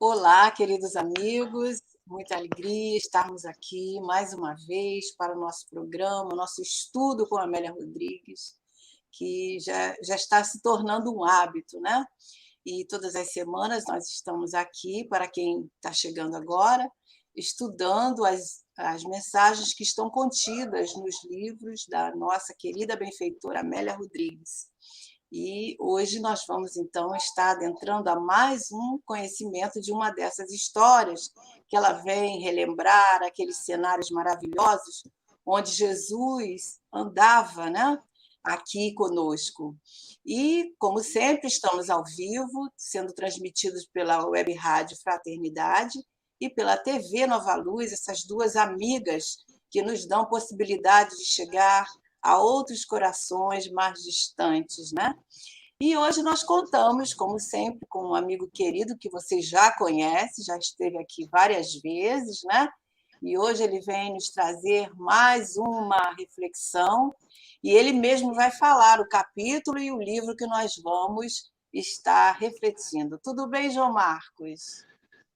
Olá, queridos amigos, muita alegria estarmos aqui mais uma vez para o nosso programa, o nosso estudo com a Amélia Rodrigues, que já está se tornando um hábito, né? E todas as semanas nós estamos aqui, para quem está chegando agora, estudando as mensagens que estão contidas nos livros da nossa querida benfeitora Amélia Rodrigues. E hoje nós vamos, então, estar adentrando a mais um conhecimento de uma dessas histórias que ela vem relembrar, aqueles cenários maravilhosos onde Jesus andava, né, aqui conosco. E, como sempre, estamos ao vivo, sendo transmitidos pela Web Rádio Fraternidade e pela TV Nova Luz, essas duas amigas que nos dão possibilidade de chegar a outros corações mais distantes, né? E hoje nós contamos, como sempre, com um amigo querido que vocês já conhecem, já esteve aqui várias vezes, né? E hoje ele vem nos trazer mais uma reflexão, e ele mesmo vai falar o capítulo e o livro que nós vamos estar refletindo. Tudo bem, João Marcos?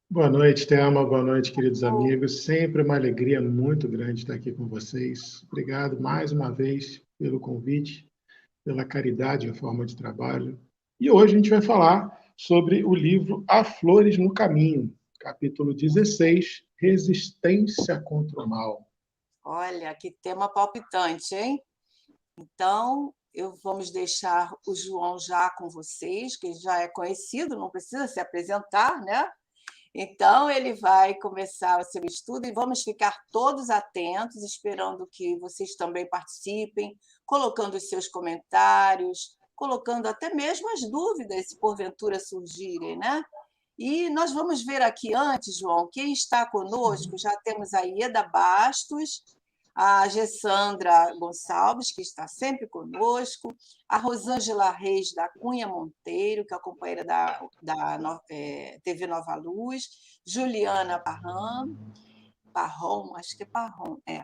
Boa noite, Thelma. Boa noite, queridos amigos. Sempre uma alegria muito grande estar aqui com vocês. Obrigado mais uma vez pelo convite, pela caridade em forma de trabalho. E hoje a gente vai falar sobre o livro Há Flores no Caminho, capítulo 16, Resistência contra o Mal. Olha, que tema palpitante, hein? Então, vamos deixar o João já com vocês, que já é conhecido, não precisa se apresentar, né? Então, ele vai começar o seu estudo e vamos ficar todos atentos, esperando que vocês também participem, colocando os seus comentários, colocando até mesmo as dúvidas, se porventura surgirem, né? E nós vamos ver aqui antes, João, quem está conosco. Já temos a Ieda Bastos, a Gessandra Gonçalves, que está sempre conosco, a Rosângela Reis da Cunha Monteiro, que é a companheira da TV Nova Luz, Juliana Parron, acho que é Parron, é.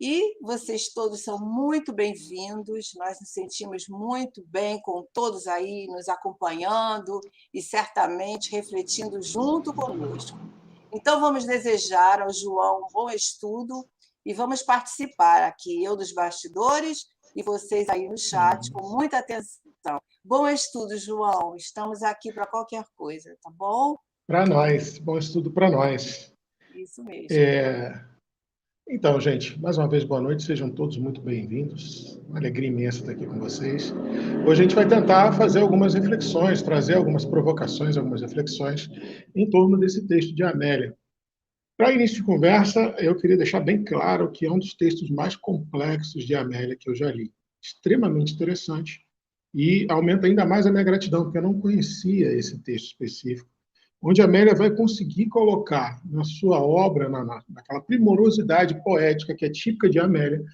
E vocês todos são muito bem-vindos, nós nos sentimos muito bem com todos aí nos acompanhando e certamente refletindo junto conosco. Então, vamos desejar ao João um bom estudo e vamos participar aqui, eu dos bastidores e vocês aí no chat, com muita atenção. Bom estudo, João. Estamos aqui para qualquer coisa, tá bom? Para nós, bom estudo para nós. Isso mesmo. Então, gente, mais uma vez, boa noite, sejam todos muito bem-vindos. Uma alegria imensa estar aqui com vocês. Hoje a gente vai tentar fazer algumas reflexões, trazer algumas provocações, algumas reflexões em torno desse texto de Amélia. Para início de conversa, eu queria deixar bem claro que é um dos textos mais complexos de Amélia que eu já li. Extremamente interessante e aumenta ainda mais a minha gratidão, porque eu não conhecia esse texto específico, onde Amélia vai conseguir colocar na sua obra, naquela primorosidade poética que é típica de Amélia,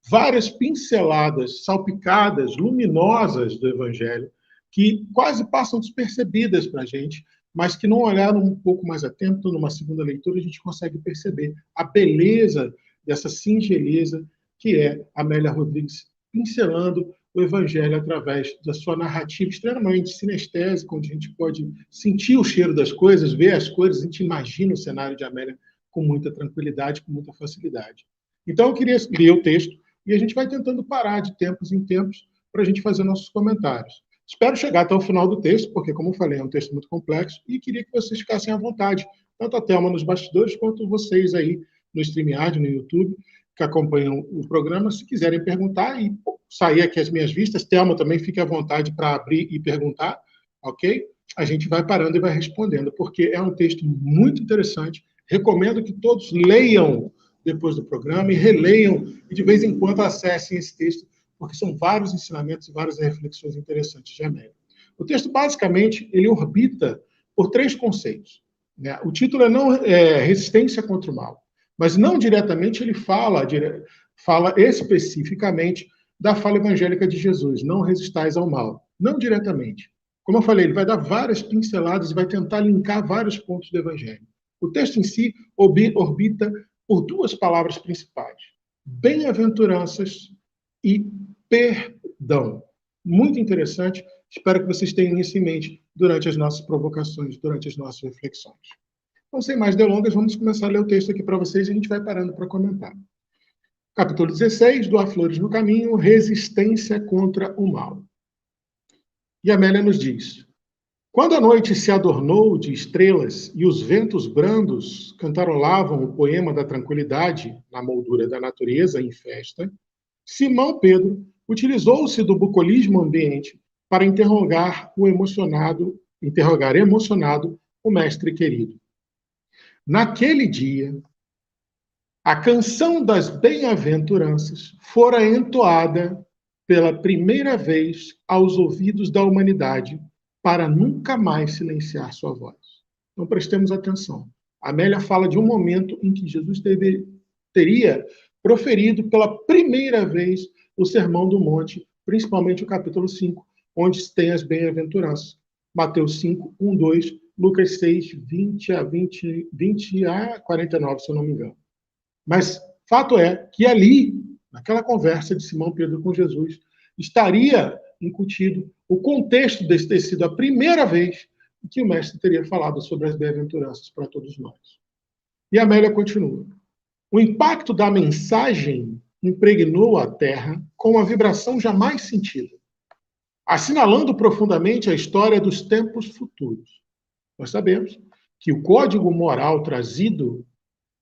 várias pinceladas salpicadas, luminosas do Evangelho, que quase passam despercebidas para a gente, mas que não olhando um pouco mais atento, numa segunda leitura, a gente consegue perceber a beleza dessa singeleza que é Amélia Rodrigues pincelando o Evangelho através da sua narrativa extremamente sinestésica, onde a gente pode sentir o cheiro das coisas, ver as cores, a gente imagina o cenário de Amélia com muita tranquilidade, com muita facilidade. Então, eu queria ler o texto e a gente vai tentando parar de tempos em tempos para a gente fazer nossos comentários. Espero chegar até o final do texto, porque, como eu falei, é um texto muito complexo, e queria que vocês ficassem à vontade, tanto a Thelma nos bastidores, quanto vocês aí no StreamYard, no YouTube, que acompanham o programa, se quiserem perguntar e sair aqui as minhas vistas. Thelma também fique à vontade para abrir e perguntar, ok? A gente vai parando e vai respondendo, porque é um texto muito interessante. Recomendo que todos leiam depois do programa, e releiam, e de vez em quando acessem esse texto, porque são vários ensinamentos e várias reflexões interessantes de Amélia. O texto, basicamente, ele orbita por 3 conceitos. Né? O título é Resistência contra o Mal, mas não diretamente ele fala especificamente da fala evangélica de Jesus, não resistais ao mal. Não diretamente. Como eu falei, ele vai dar várias pinceladas e vai tentar linkar vários pontos do evangelho. O texto em si orbita por 2 palavras principais: bem-aventuranças e perdão. Muito interessante. Espero que vocês tenham isso em mente durante as nossas provocações, durante as nossas reflexões. Então, sem mais delongas, vamos começar a ler o texto aqui para vocês e a gente vai parando para comentar. Capítulo 16, do Há Flores no Caminho, resistência contra o mal. E Amélia nos diz: quando a noite se adornou de estrelas e os ventos brandos cantarolavam o poema da tranquilidade na moldura da natureza em festa, Simão Pedro utilizou-se do bucolismo ambiente para interrogar emocionado o mestre querido. Naquele dia, a canção das bem-aventuranças fora entoada pela primeira vez aos ouvidos da humanidade para nunca mais silenciar sua voz. Então prestemos atenção. Amélia fala de um momento em que Jesus teria proferido pela primeira vez o Sermão do Monte, principalmente o capítulo 5, onde tem as bem-aventuranças. Mateus 5, 1, 2, Lucas 6, 20 a 49, se eu não me engano. Mas fato é que ali, naquela conversa de Simão Pedro com Jesus, estaria incutido o contexto desse ter sido a primeira vez que o mestre teria falado sobre as bem-aventuranças para todos nós. E Amélia continua. O impacto da mensagem impregnou a Terra com uma vibração jamais sentida, assinalando profundamente a história dos tempos futuros. Nós sabemos que o código moral trazido,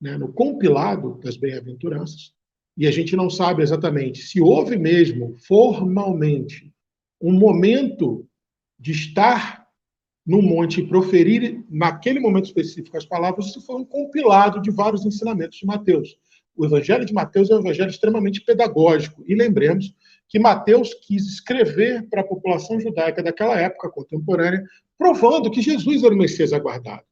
né, no compilado das bem-aventuranças, e a gente não sabe exatamente se houve mesmo, formalmente, um momento de estar no monte e proferir, naquele momento específico, as palavras, isso foi um compilado de vários ensinamentos de Mateus. O Evangelho de Mateus é um evangelho extremamente pedagógico. E lembremos que Mateus quis escrever para a população judaica daquela época contemporânea, provando que Jesus era o Messias aguardado.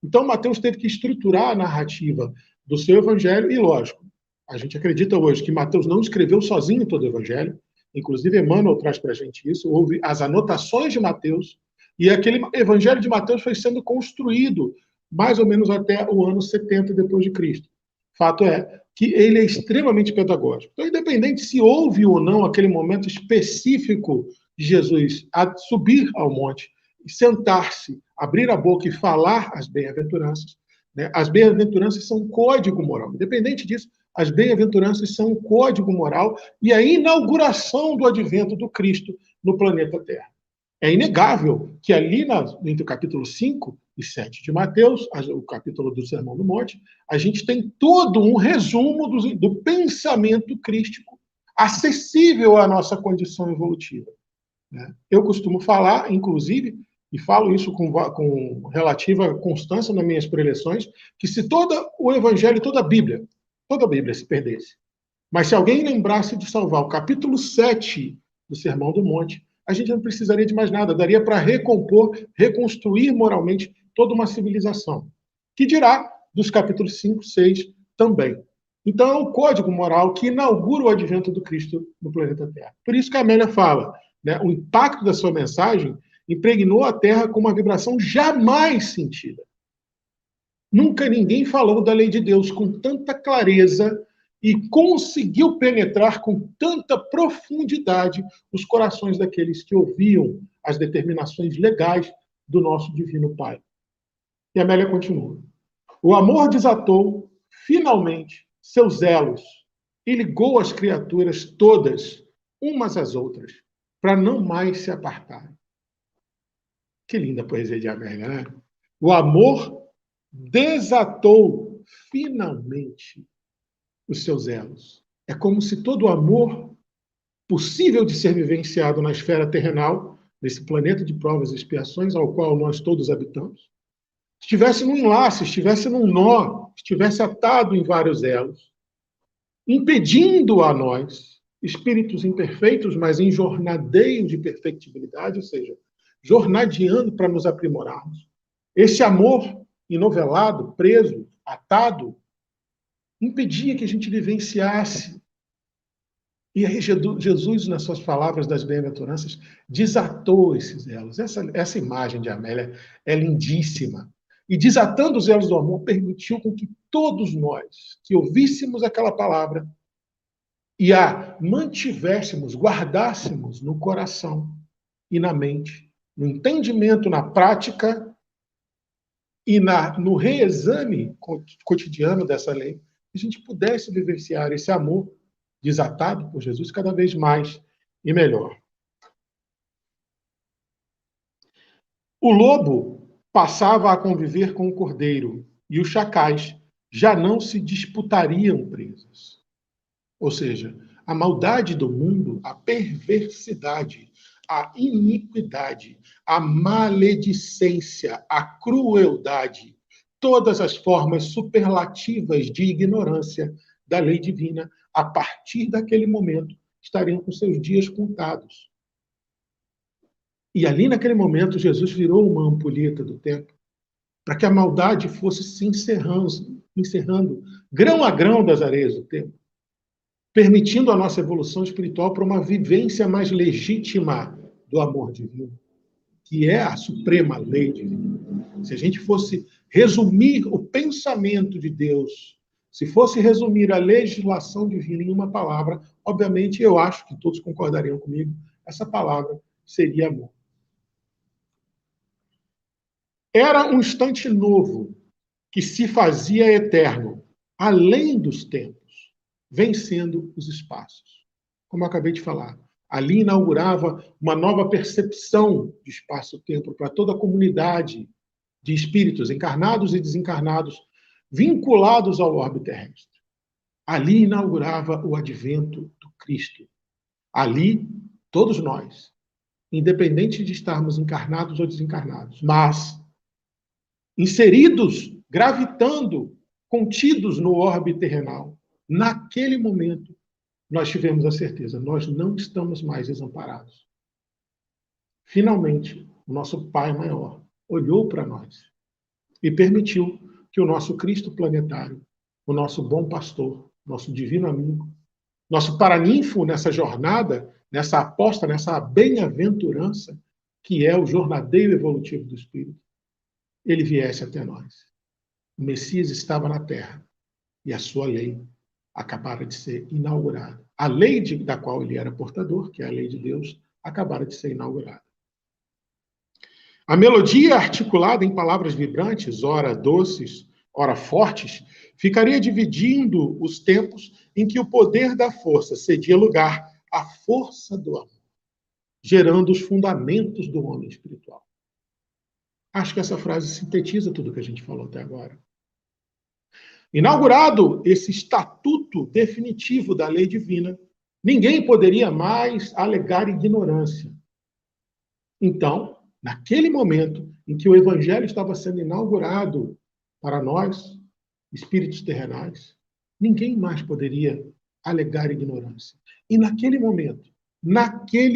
Então, Mateus teve que estruturar a narrativa do seu evangelho, e lógico, a gente acredita hoje que Mateus não escreveu sozinho todo o evangelho, inclusive Emmanuel traz para a gente isso, houve as anotações de Mateus, e aquele evangelho de Mateus foi sendo construído mais ou menos até o ano 70 depois de Cristo. Fato é que ele é extremamente pedagógico. Então, independente se houve ou não aquele momento específico de Jesus a subir ao monte, sentar-se, abrir a boca e falar as bem-aventuranças, né? As bem-aventuranças são um código moral. Independente disso, as bem-aventuranças são um código moral e a inauguração do advento do Cristo no planeta Terra. É inegável que ali, entre o capítulo 5 e 7 de Mateus, o capítulo do Sermão do Monte, a gente tem todo um resumo do pensamento crístico acessível à nossa condição evolutiva. Eu costumo falar, inclusive, e falo isso com relativa constância nas minhas preleções, que se todo o Evangelho, toda a Bíblia se perdesse, mas se alguém lembrasse de salvar o capítulo 7 do Sermão do Monte, a gente não precisaria de mais nada, daria para recompor, reconstruir moralmente toda uma civilização. Que dirá dos capítulos 5, 6 também. Então é um código moral que inaugura o advento do Cristo no planeta Terra. Por isso que a Amélia fala, né, o impacto da sua mensagem impregnou a Terra com uma vibração jamais sentida. Nunca ninguém falou da lei de Deus com tanta clareza e conseguiu penetrar com tanta profundidade os corações daqueles que ouviam as determinações legais do nosso Divino Pai. E Amélia continua. O amor desatou, finalmente, seus elos e ligou as criaturas todas, umas às outras, para não mais se apartarem. Que linda poesia de Amélia, né? O amor desatou, finalmente, os seus elos. É como se todo o amor possível de ser vivenciado na esfera terrenal, nesse planeta de provas e expiações ao qual nós todos habitamos, estivesse num enlace, estivesse num nó, estivesse atado em vários elos, impedindo a nós, espíritos imperfeitos, mas em jornadeio de perfectibilidade, ou seja, jornadeando para nos aprimorarmos. Esse amor enovelado, preso, atado, impedia que a gente vivenciasse. E aí Jesus, nas suas palavras das bem-aventuranças, desatou esses elos. Essa imagem de Amélia é lindíssima. E desatando os elos do amor, permitiu com que todos nós, que ouvíssemos aquela palavra e a mantivéssemos, guardássemos no coração e na mente, no entendimento, na prática e no reexame cotidiano dessa lei, que a gente pudesse vivenciar esse amor desatado por Jesus cada vez mais e melhor. O lobo passava a conviver com o cordeiro e os chacais já não se disputariam presas. Ou seja, a maldade do mundo, a perversidade, a iniquidade, a maledicência, a crueldade, todas as formas superlativas de ignorância da lei divina, a partir daquele momento, estariam com seus dias contados. E ali, naquele momento, Jesus virou uma ampulheta do tempo, para que a maldade fosse se encerrando grão a grão das areias do tempo, permitindo a nossa evolução espiritual para uma vivência mais legítima do amor divino, que é a suprema lei divina. Se a gente fosse resumir o pensamento de Deus, se fosse resumir a legislação divina em uma palavra, obviamente eu acho que todos concordariam comigo, essa palavra seria amor. Era um instante novo que se fazia eterno, além dos tempos, vencendo os espaços. Como eu acabei de falar, ali inaugurava uma nova percepção de espaço-tempo para toda a comunidade de espíritos encarnados e desencarnados vinculados ao orbe terrestre. Ali inaugurava o advento do Cristo. Ali, todos nós, independente de estarmos encarnados ou desencarnados, mas inseridos, gravitando, contidos no orbe terrenal, naquele momento, nós tivemos a certeza, nós não estamos mais desamparados. Finalmente, o nosso Pai maior olhou para nós e permitiu que o nosso Cristo planetário, o nosso bom pastor, nosso divino amigo, nosso paraninfo nessa jornada, nessa aposta, nessa bem-aventurança, que é o jornadeiro evolutivo do Espírito, ele viesse até nós. O Messias estava na Terra e a sua lei acabara de ser inaugurada. A lei da qual ele era portador, que é a lei de Deus, acabara de ser inaugurada. A melodia articulada em palavras vibrantes, ora doces, ora fortes, ficaria dividindo os tempos em que o poder da força cedia lugar à força do amor, gerando os fundamentos do homem espiritual. Acho que essa frase sintetiza tudo o que a gente falou até agora. Inaugurado esse estatuto definitivo da lei divina, ninguém poderia mais alegar ignorância. Então, naquele momento em que o evangelho estava sendo inaugurado para nós, espíritos terrenais, ninguém mais poderia alegar ignorância. E naquele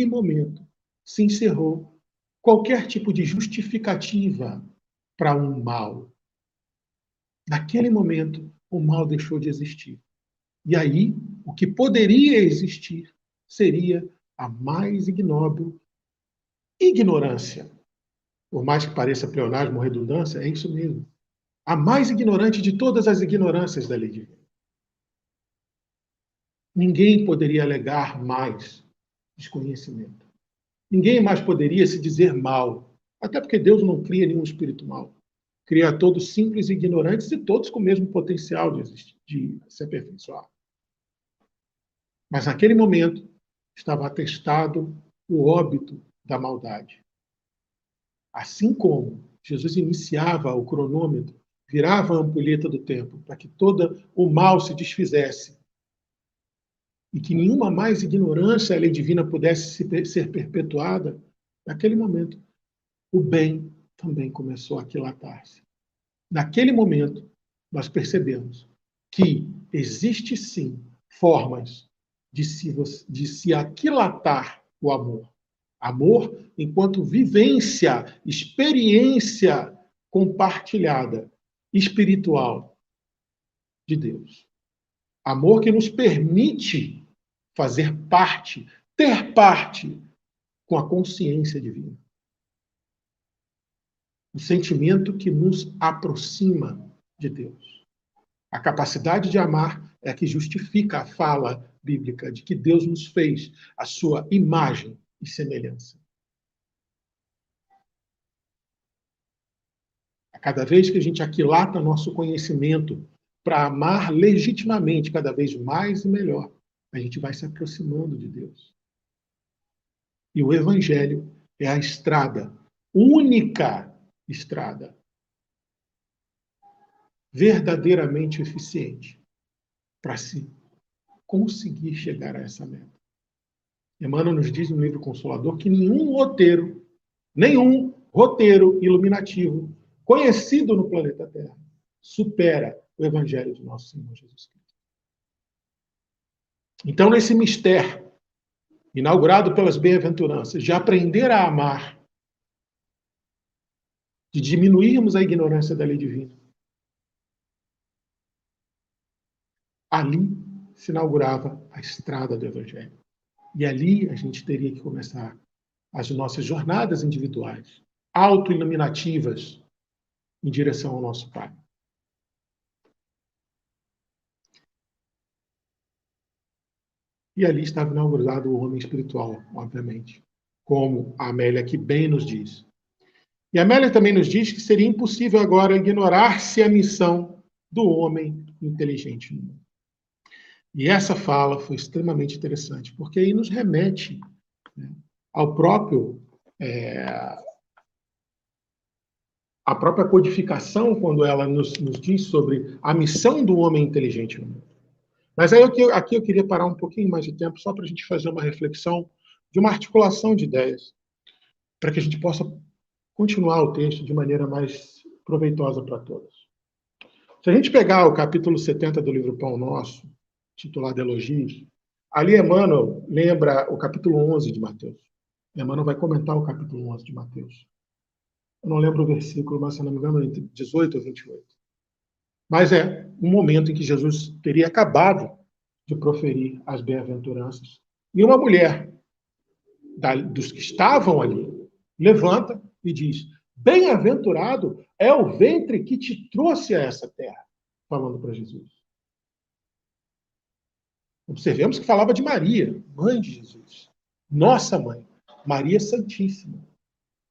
momento, se encerrou qualquer tipo de justificativa para um mal. Naquele momento, o mal deixou de existir. E aí, o que poderia existir seria a mais ignóbil ignorância. Por mais que pareça pleonasmo ou redundância, é isso mesmo. A mais ignorante de todas as ignorâncias da lei divina. Ninguém poderia alegar mais desconhecimento. Ninguém mais poderia se dizer mal. Até porque Deus não cria nenhum espírito mal. Cria todos simples e ignorantes e todos com o mesmo potencial de se aperfeiçoar. Mas naquele momento estava atestado o óbito da maldade. Assim como Jesus iniciava o cronômetro, virava a ampulheta do tempo para que todo o mal se desfizesse e que nenhuma mais ignorância a lei divina pudesse ser perpetuada, naquele momento o bem também começou a aquilatar-se. naquele momento, nós percebemos que existe sim formas de se aquilatar o amor. Amor enquanto vivência, experiência compartilhada, espiritual de Deus. Amor que nos permite fazer parte, ter parte com a consciência divina. O sentimento que nos aproxima de Deus. A capacidade de amar é a que justifica a fala bíblica de que Deus nos fez a sua imagem e semelhança. A cada vez que a gente aquilata nosso conhecimento para amar legitimamente, cada vez mais e melhor, a gente vai se aproximando de Deus. E o Evangelho é a estrada, única estrada, verdadeiramente eficiente para se conseguir chegar a essa meta. Emmanuel nos diz no livro Consolador que nenhum roteiro iluminativo conhecido no planeta Terra supera o Evangelho de nosso Senhor Jesus Cristo. Então, nesse mistério, inaugurado pelas bem-aventuranças, de aprender a amar, de diminuirmos a ignorância da lei divina, ali se inaugurava a estrada do Evangelho. E ali a gente teria que começar as nossas jornadas individuais, auto-iluminativas, em direção ao nosso Pai. E ali estava inaugurado o homem espiritual, obviamente, como a Amélia aqui bem nos diz. E a Amélia também nos diz que seria impossível agora ignorar-se a missão do homem inteligente no mundo. E essa fala foi extremamente interessante, porque aí nos remete, né, ao próprio a própria codificação, quando ela nos diz sobre a missão do homem inteligente no mundo. Mas aí aqui eu queria parar um pouquinho mais de tempo, só para a gente fazer uma reflexão de uma articulação de ideias, para que a gente possa continuar o texto de maneira mais proveitosa para todos. Se a gente pegar o capítulo 70 do livro Pão Nosso, titulado Elogios, ali Emmanuel lembra o capítulo 11 de Mateus. Emmanuel vai comentar o capítulo 11 de Mateus. Eu não lembro o versículo, mas, se não me engano, entre 18 ou 28. Mas é um momento em que Jesus teria acabado de proferir as bem-aventuranças. E uma mulher dos que estavam ali levanta e diz: bem-aventurado é o ventre que te trouxe a essa terra, falando para Jesus. Observemos que falava de Maria, mãe de Jesus, nossa mãe, Maria Santíssima.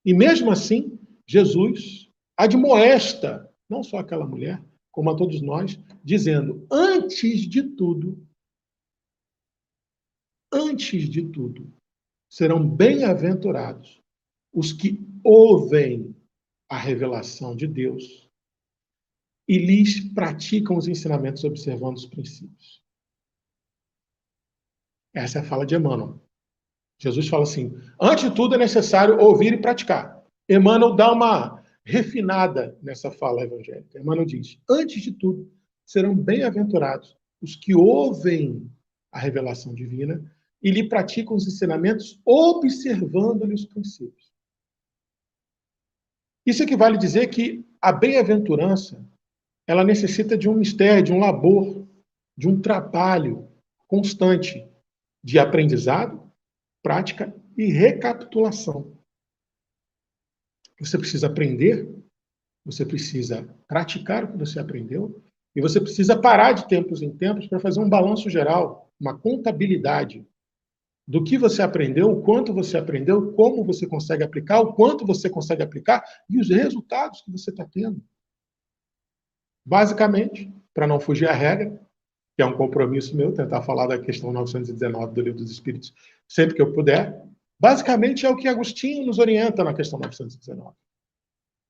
E mesmo assim, Jesus admoesta não só aquela mulher, como a todos nós, dizendo: antes de tudo, serão bem-aventurados os que ouvem a revelação de Deus e lhes praticam os ensinamentos observando os princípios. Essa é a fala de Emmanuel. Jesus fala assim: antes de tudo é necessário ouvir e praticar. Emmanuel dá uma refinada nessa fala evangélica. Emmanuel diz: antes de tudo, serão bem-aventurados os que ouvem a revelação divina e lhe praticam os ensinamentos observando-lhe os princípios. Isso equivale a dizer que a bem-aventurança ela necessita de um mistério, de um labor, de um trabalho constante de aprendizado, prática e recapitulação. Você precisa aprender, você precisa praticar o que você aprendeu, e você precisa parar de tempos em tempos para fazer um balanço geral, uma contabilidade do que você aprendeu, o quanto você aprendeu, como você consegue aplicar, o quanto você consegue aplicar e os resultados que você está tendo. Basicamente, para não fugir à regra, que é um compromisso meu, tentar falar da questão 919 do Livro dos Espíritos sempre que eu puder, basicamente é o que Agostinho nos orienta na questão 919.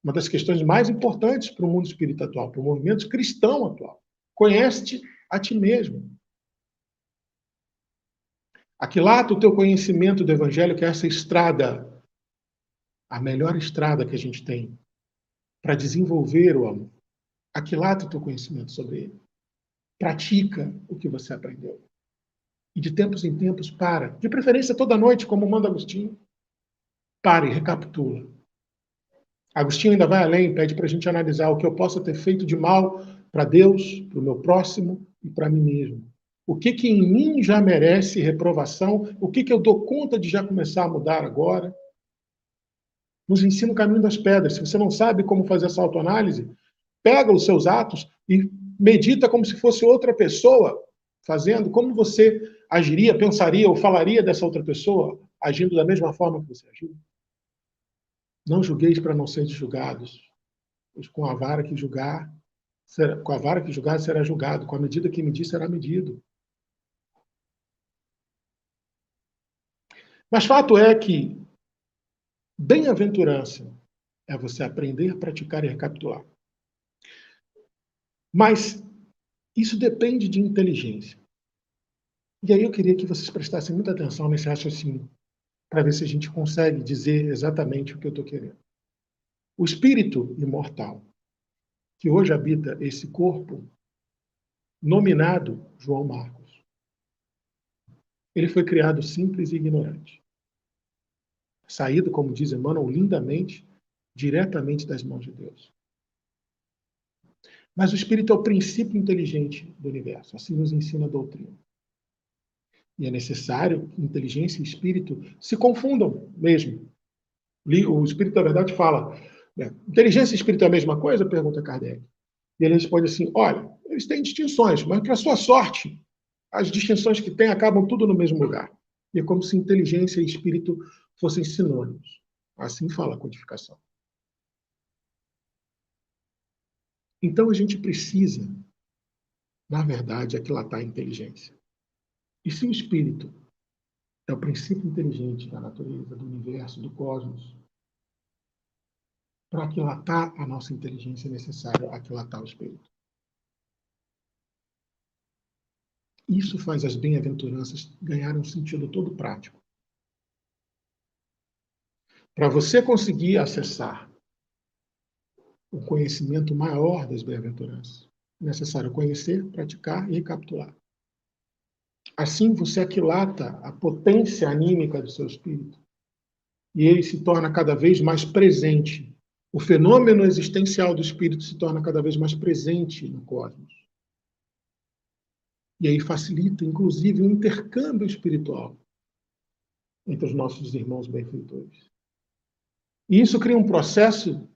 Uma das questões mais importantes para o mundo espírita atual, para o movimento cristão atual. Conhece-te a ti mesmo. Aquilata o teu conhecimento do Evangelho, que é essa estrada, a melhor estrada que a gente tem para desenvolver o amor. Aquilata o teu conhecimento sobre ele. Pratica o que você aprendeu. E de tempos em tempos, para. De preferência toda noite, como manda Agostinho. Para e recapitula. Agostinho ainda vai além, pede para a gente analisar o que eu possa ter feito de mal para Deus, para o meu próximo e para mim mesmo. O que em mim já merece reprovação? O que eu dou conta de já começar a mudar agora? Nos ensina o caminho das pedras. Se você não sabe como fazer essa autoanálise, pega os seus atos e medita como se fosse outra pessoa fazendo, como você agiria, pensaria ou falaria dessa outra pessoa, agindo da mesma forma que você agiu. Não julgueis para não seres julgados, pois com a vara que julgar, será julgado, com a medida que medir será medido. Mas fato é que bem-aventurança é você aprender, praticar e recapitular. Mas isso depende de inteligência. E aí eu queria que vocês prestassem muita atenção nesse raciocínio, para ver se a gente consegue dizer exatamente o que eu estou querendo. O espírito imortal, que hoje habita esse corpo, nominado João Marcos, ele foi criado simples e ignorante. Saído, como diz Emmanuel, lindamente, diretamente das mãos de Deus. Mas o espírito é o princípio inteligente do universo, assim nos ensina a doutrina. E é necessário que inteligência e espírito se confundam mesmo. O espírito da verdade fala, né? Inteligência e espírito é a mesma coisa? Pergunta Kardec. E ele responde assim, olha, eles têm distinções, mas para sua sorte, as distinções que têm acabam tudo no mesmo lugar. E é como se inteligência e espírito fossem sinônimos. Assim fala a codificação. Então a gente precisa, na verdade, aquilatar a inteligência. E se o espírito é o princípio inteligente da natureza, do universo, do cosmos, para aquilatar a nossa inteligência é necessário aquilatar o espírito. Isso faz as bem-aventuranças ganharem um sentido todo prático. Para você conseguir acessar o conhecimento maior das bem-aventuranças, é necessário conhecer, praticar e recapitular. Assim você aquilata a potência anímica do seu espírito e ele se torna cada vez mais presente. O fenômeno existencial do espírito se torna cada vez mais presente no cosmos. E aí facilita, inclusive, o intercâmbio espiritual entre os nossos irmãos benfeitores. E isso cria um processo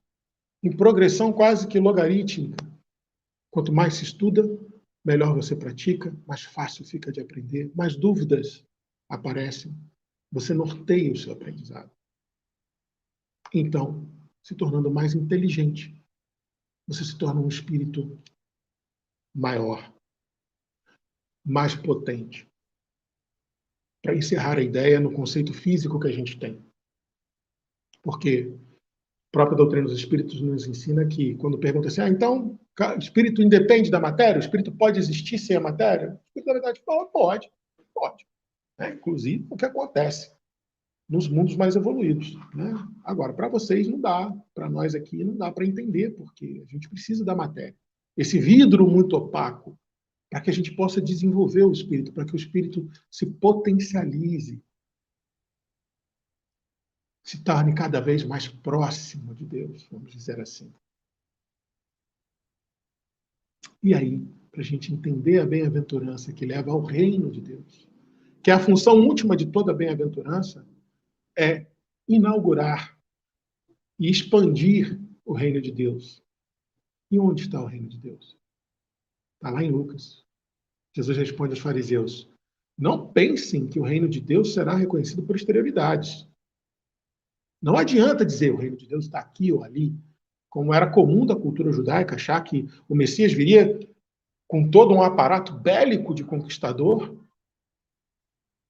em progressão quase que logarítmica. Quanto mais se estuda, melhor você pratica, mais fácil fica de aprender, mais dúvidas aparecem. Você norteia o seu aprendizado. Então, se tornando mais inteligente, você se torna um espírito maior, mais potente. Para encerrar a ideia no conceito físico que a gente tem. Porque a própria doutrina dos espíritos nos ensina que, quando pergunta assim, então, o espírito independe da matéria? O espírito pode existir sem a matéria? O espírito, na verdade, fala, pode. Né? Inclusive, o que acontece nos mundos mais evoluídos. Né? Agora, para vocês não dá, para nós aqui não dá para entender, porque a gente precisa da matéria. Esse vidro muito opaco, para que a gente possa desenvolver o espírito, para que o espírito se potencialize, se torne cada vez mais próximo de Deus, vamos dizer assim. E aí, para a gente entender a bem-aventurança que leva ao reino de Deus, que é a função última de toda bem-aventurança, é inaugurar e expandir o reino de Deus. E onde está o reino de Deus? Está lá em Lucas. Jesus responde aos fariseus, não pensem que o reino de Deus será reconhecido por exterioridades. Não adianta dizer o reino de Deus está aqui ou ali, como era comum da cultura judaica, achar que o Messias viria com todo um aparato bélico de conquistador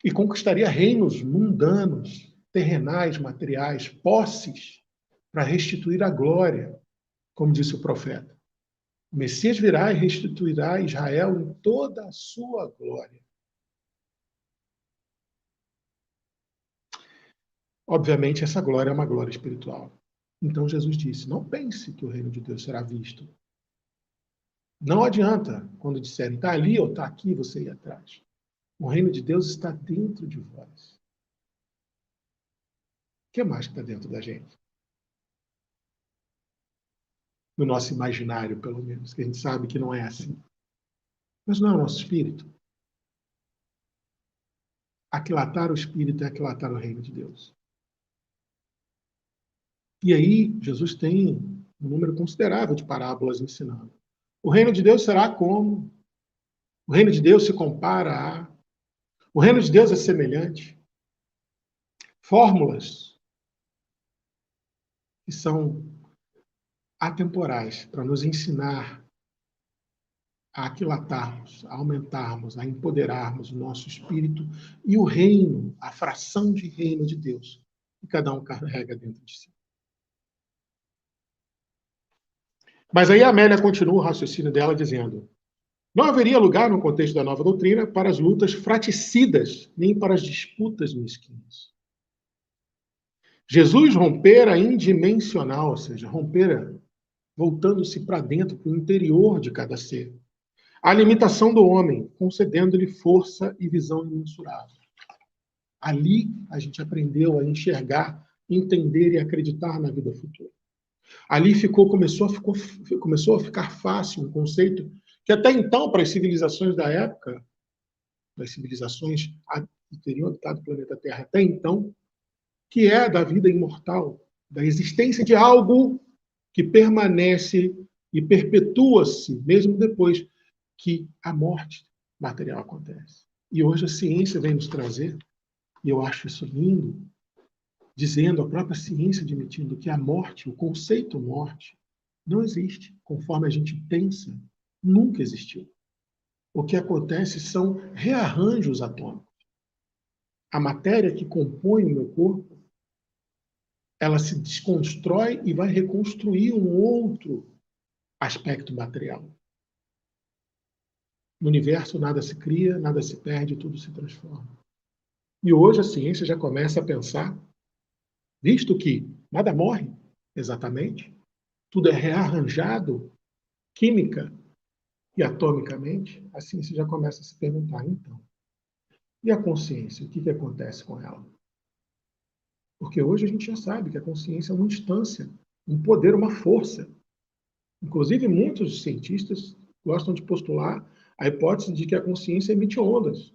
e conquistaria reinos mundanos, terrenais, materiais, posses, para restituir a glória, como disse o profeta. O Messias virá e restituirá Israel em toda a sua glória. Obviamente, essa glória é uma glória espiritual. Então Jesus disse, não pense que o reino de Deus será visto. Não adianta, quando disserem, está ali ou está aqui, você ir atrás. O reino de Deus está dentro de vós. O que mais que está dentro da gente? No nosso imaginário, pelo menos, que a gente sabe que não é assim. Mas não é o nosso espírito. Aquilatar o espírito é aquilatar o reino de Deus. E aí, Jesus tem um número considerável de parábolas ensinando. O reino de Deus será como? O reino de Deus se compara a. O reino de Deus é semelhante. Fórmulas que são atemporais para nos ensinar a aquilatarmos, a aumentarmos, a empoderarmos o nosso espírito e o reino, a fração de reino de Deus, que cada um carrega dentro de si. Mas aí a Amélia continua o raciocínio dela dizendo: não haveria lugar no contexto da nova doutrina para as lutas fraticidas, nem para as disputas mesquinhas. Jesus rompera indimensional, ou seja, rompera voltando-se para dentro, para o interior de cada ser. A limitação do homem, concedendo-lhe força e visão imensurável. Ali a gente aprendeu a enxergar, entender e acreditar na vida futura. Ali começou a ficar fácil um conceito que até então, para as civilizações da época, das civilizações que teriam habitado o planeta Terra até então, que é da vida imortal, da existência de algo que permanece e perpetua-se, mesmo depois que a morte material acontece. E hoje a ciência vem nos trazer, e eu acho isso lindo, dizendo, a própria ciência admitindo que a morte, o conceito morte, não existe conforme a gente pensa, nunca existiu. O que acontece são rearranjos atômicos. A matéria que compõe o meu corpo, ela se desconstrói e vai reconstruir um outro aspecto material. No universo nada se cria, nada se perde, tudo se transforma. E hoje a ciência já começa a pensar, visto que nada morre exatamente, tudo é rearranjado química e atomicamente, a ciência já começa a se perguntar, então, e a consciência, o que acontece com ela? Porque hoje a gente já sabe que a consciência é uma instância, um poder, uma força. Inclusive, muitos cientistas gostam de postular a hipótese de que a consciência emite ondas,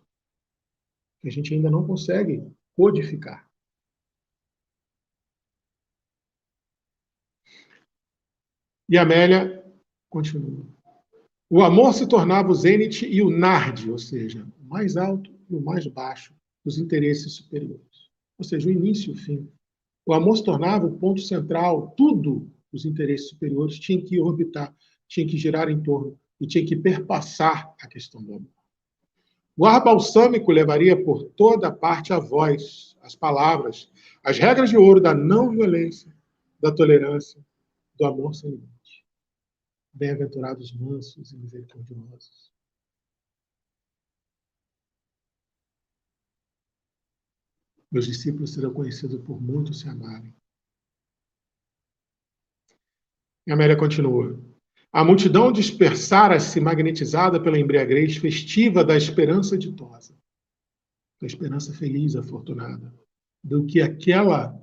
que a gente ainda não consegue codificar. E Amélia continua. O amor se tornava o zênite e o narde, ou seja, o mais alto e o mais baixo dos interesses superiores. Ou seja, o início e o fim. O amor se tornava o ponto central, tudo os interesses superiores tinham que orbitar, tinham que girar em torno e tinham que perpassar a questão do amor. O ar balsâmico levaria por toda parte a voz, as palavras, as regras de ouro da não violência, da tolerância, do amor sem limite. Bem-aventurados mansos e misericordiosos. Meus discípulos serão conhecidos por muitos se amarem. E Amélia continua. A multidão dispersara-se magnetizada pela embriaguez festiva da esperança ditosa, da esperança feliz, afortunada, do que aquela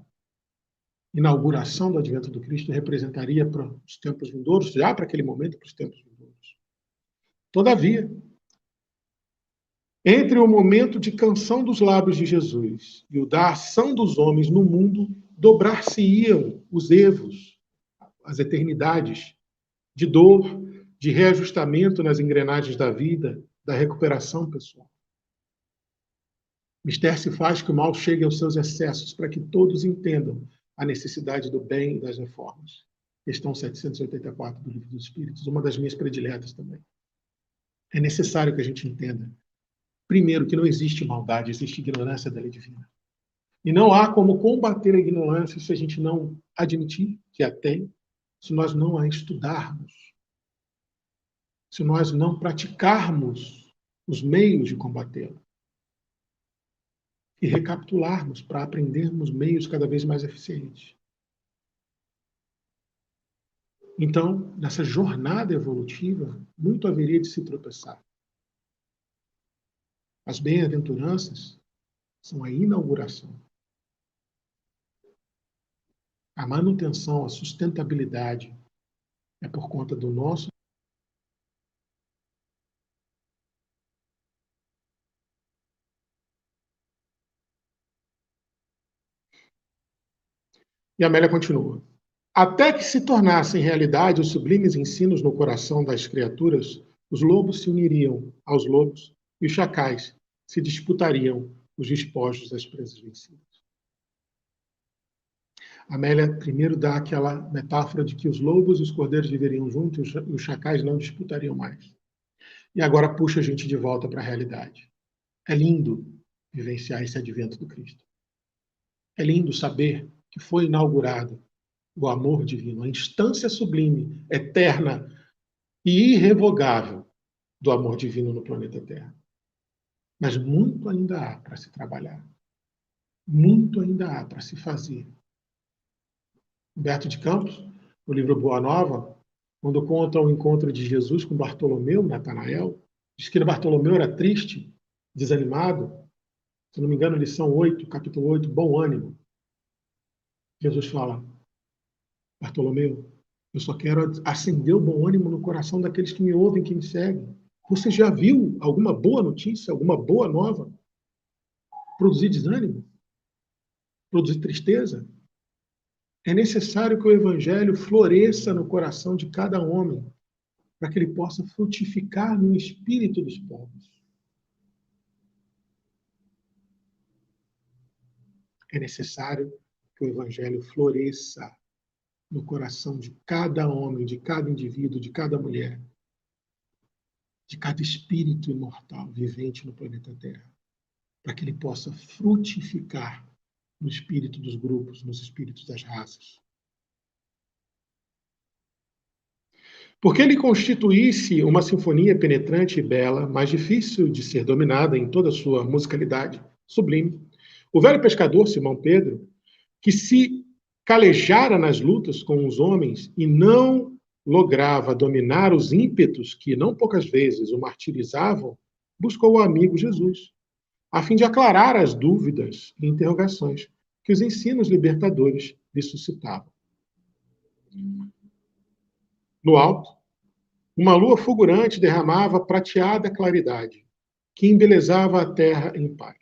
inauguração do advento do Cristo representaria para os tempos vindouros, já para aquele momento, para os tempos vindouros. Todavia, entre o momento de canção dos lábios de Jesus e o da ação dos homens no mundo, dobrar-se-iam os evos, as eternidades de dor, de reajustamento nas engrenagens da vida, da recuperação pessoal. Mister se faz que o mal chegue aos seus excessos para que todos entendam a necessidade do bem e das reformas. Questão 784 do Livro dos Espíritos, uma das minhas prediletas também. É necessário que a gente entenda, primeiro, que não existe maldade, existe ignorância da lei divina. E não há como combater a ignorância se a gente não admitir que a tem, se nós não a estudarmos, se nós não praticarmos os meios de combatê-la. E recapitularmos para aprendermos meios cada vez mais eficientes. Então, nessa jornada evolutiva, muito haveria de se tropeçar. As bem-aventuranças são a inauguração. A manutenção, a sustentabilidade é por conta do nosso. E Amélia continua. Até que se tornassem realidade os sublimes ensinos no coração das criaturas, os lobos se uniriam aos lobos e os chacais se disputariam os despojos das presas vencidas. Amélia primeiro dá aquela metáfora de que os lobos e os cordeiros viveriam juntos e os chacais não disputariam mais. E agora puxa a gente de volta para a realidade. É lindo vivenciar esse advento do Cristo. É lindo saber que foi inaugurado o amor divino, a instância sublime, eterna e irrevogável do amor divino no planeta Terra. Mas muito ainda há para se trabalhar. Muito ainda há para se fazer. Humberto de Campos, no livro Boa Nova, quando conta o encontro de Jesus com Bartolomeu, Natanael, diz que Bartolomeu era triste, desanimado. Se não me engano, lição 8, capítulo 8, bom ânimo. Jesus fala, Bartolomeu, eu só quero acender o bom ânimo no coração daqueles que me ouvem, que me seguem. Você já viu alguma boa notícia, alguma boa nova produzir desânimo? Produzir tristeza? É necessário que o evangelho floresça no coração de cada homem, para que ele possa frutificar no espírito dos povos. É necessário que o evangelho floresça no coração de cada homem, de cada indivíduo, de cada mulher, de cada espírito imortal vivente no planeta Terra, para que ele possa frutificar no espírito dos grupos, nos espíritos das raças. Porque ele constituísse uma sinfonia penetrante e bela, mais difícil de ser dominada em toda a sua musicalidade sublime, o velho pescador Simão Pedro, que se calejara nas lutas com os homens e não lograva dominar os ímpetos que não poucas vezes o martirizavam, buscou o amigo Jesus, a fim de aclarar as dúvidas e interrogações que os ensinos libertadores lhe suscitavam. No alto, uma lua fulgurante derramava prateada claridade, que embelezava a terra em paz.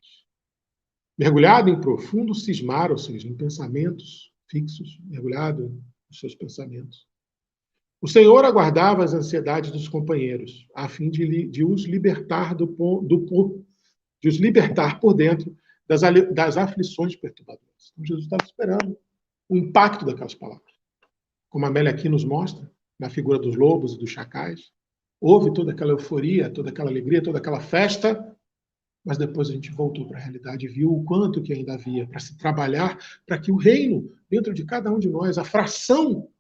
Mergulhado em profundo cismar, ou seja, em pensamentos fixos, mergulhado nos seus pensamentos, o Senhor aguardava as ansiedades dos companheiros, a fim de os libertar de os libertar por dentro das aflições perturbadoras. Então, Jesus estava esperando o impacto daquelas palavras. Como a Amélia aqui nos mostra, na figura dos lobos e dos chacais, houve toda aquela euforia, toda aquela alegria, toda aquela festa, mas depois a gente voltou para a realidade e viu o quanto que ainda havia para se trabalhar, para que o reino, dentro de cada um de nós, a fração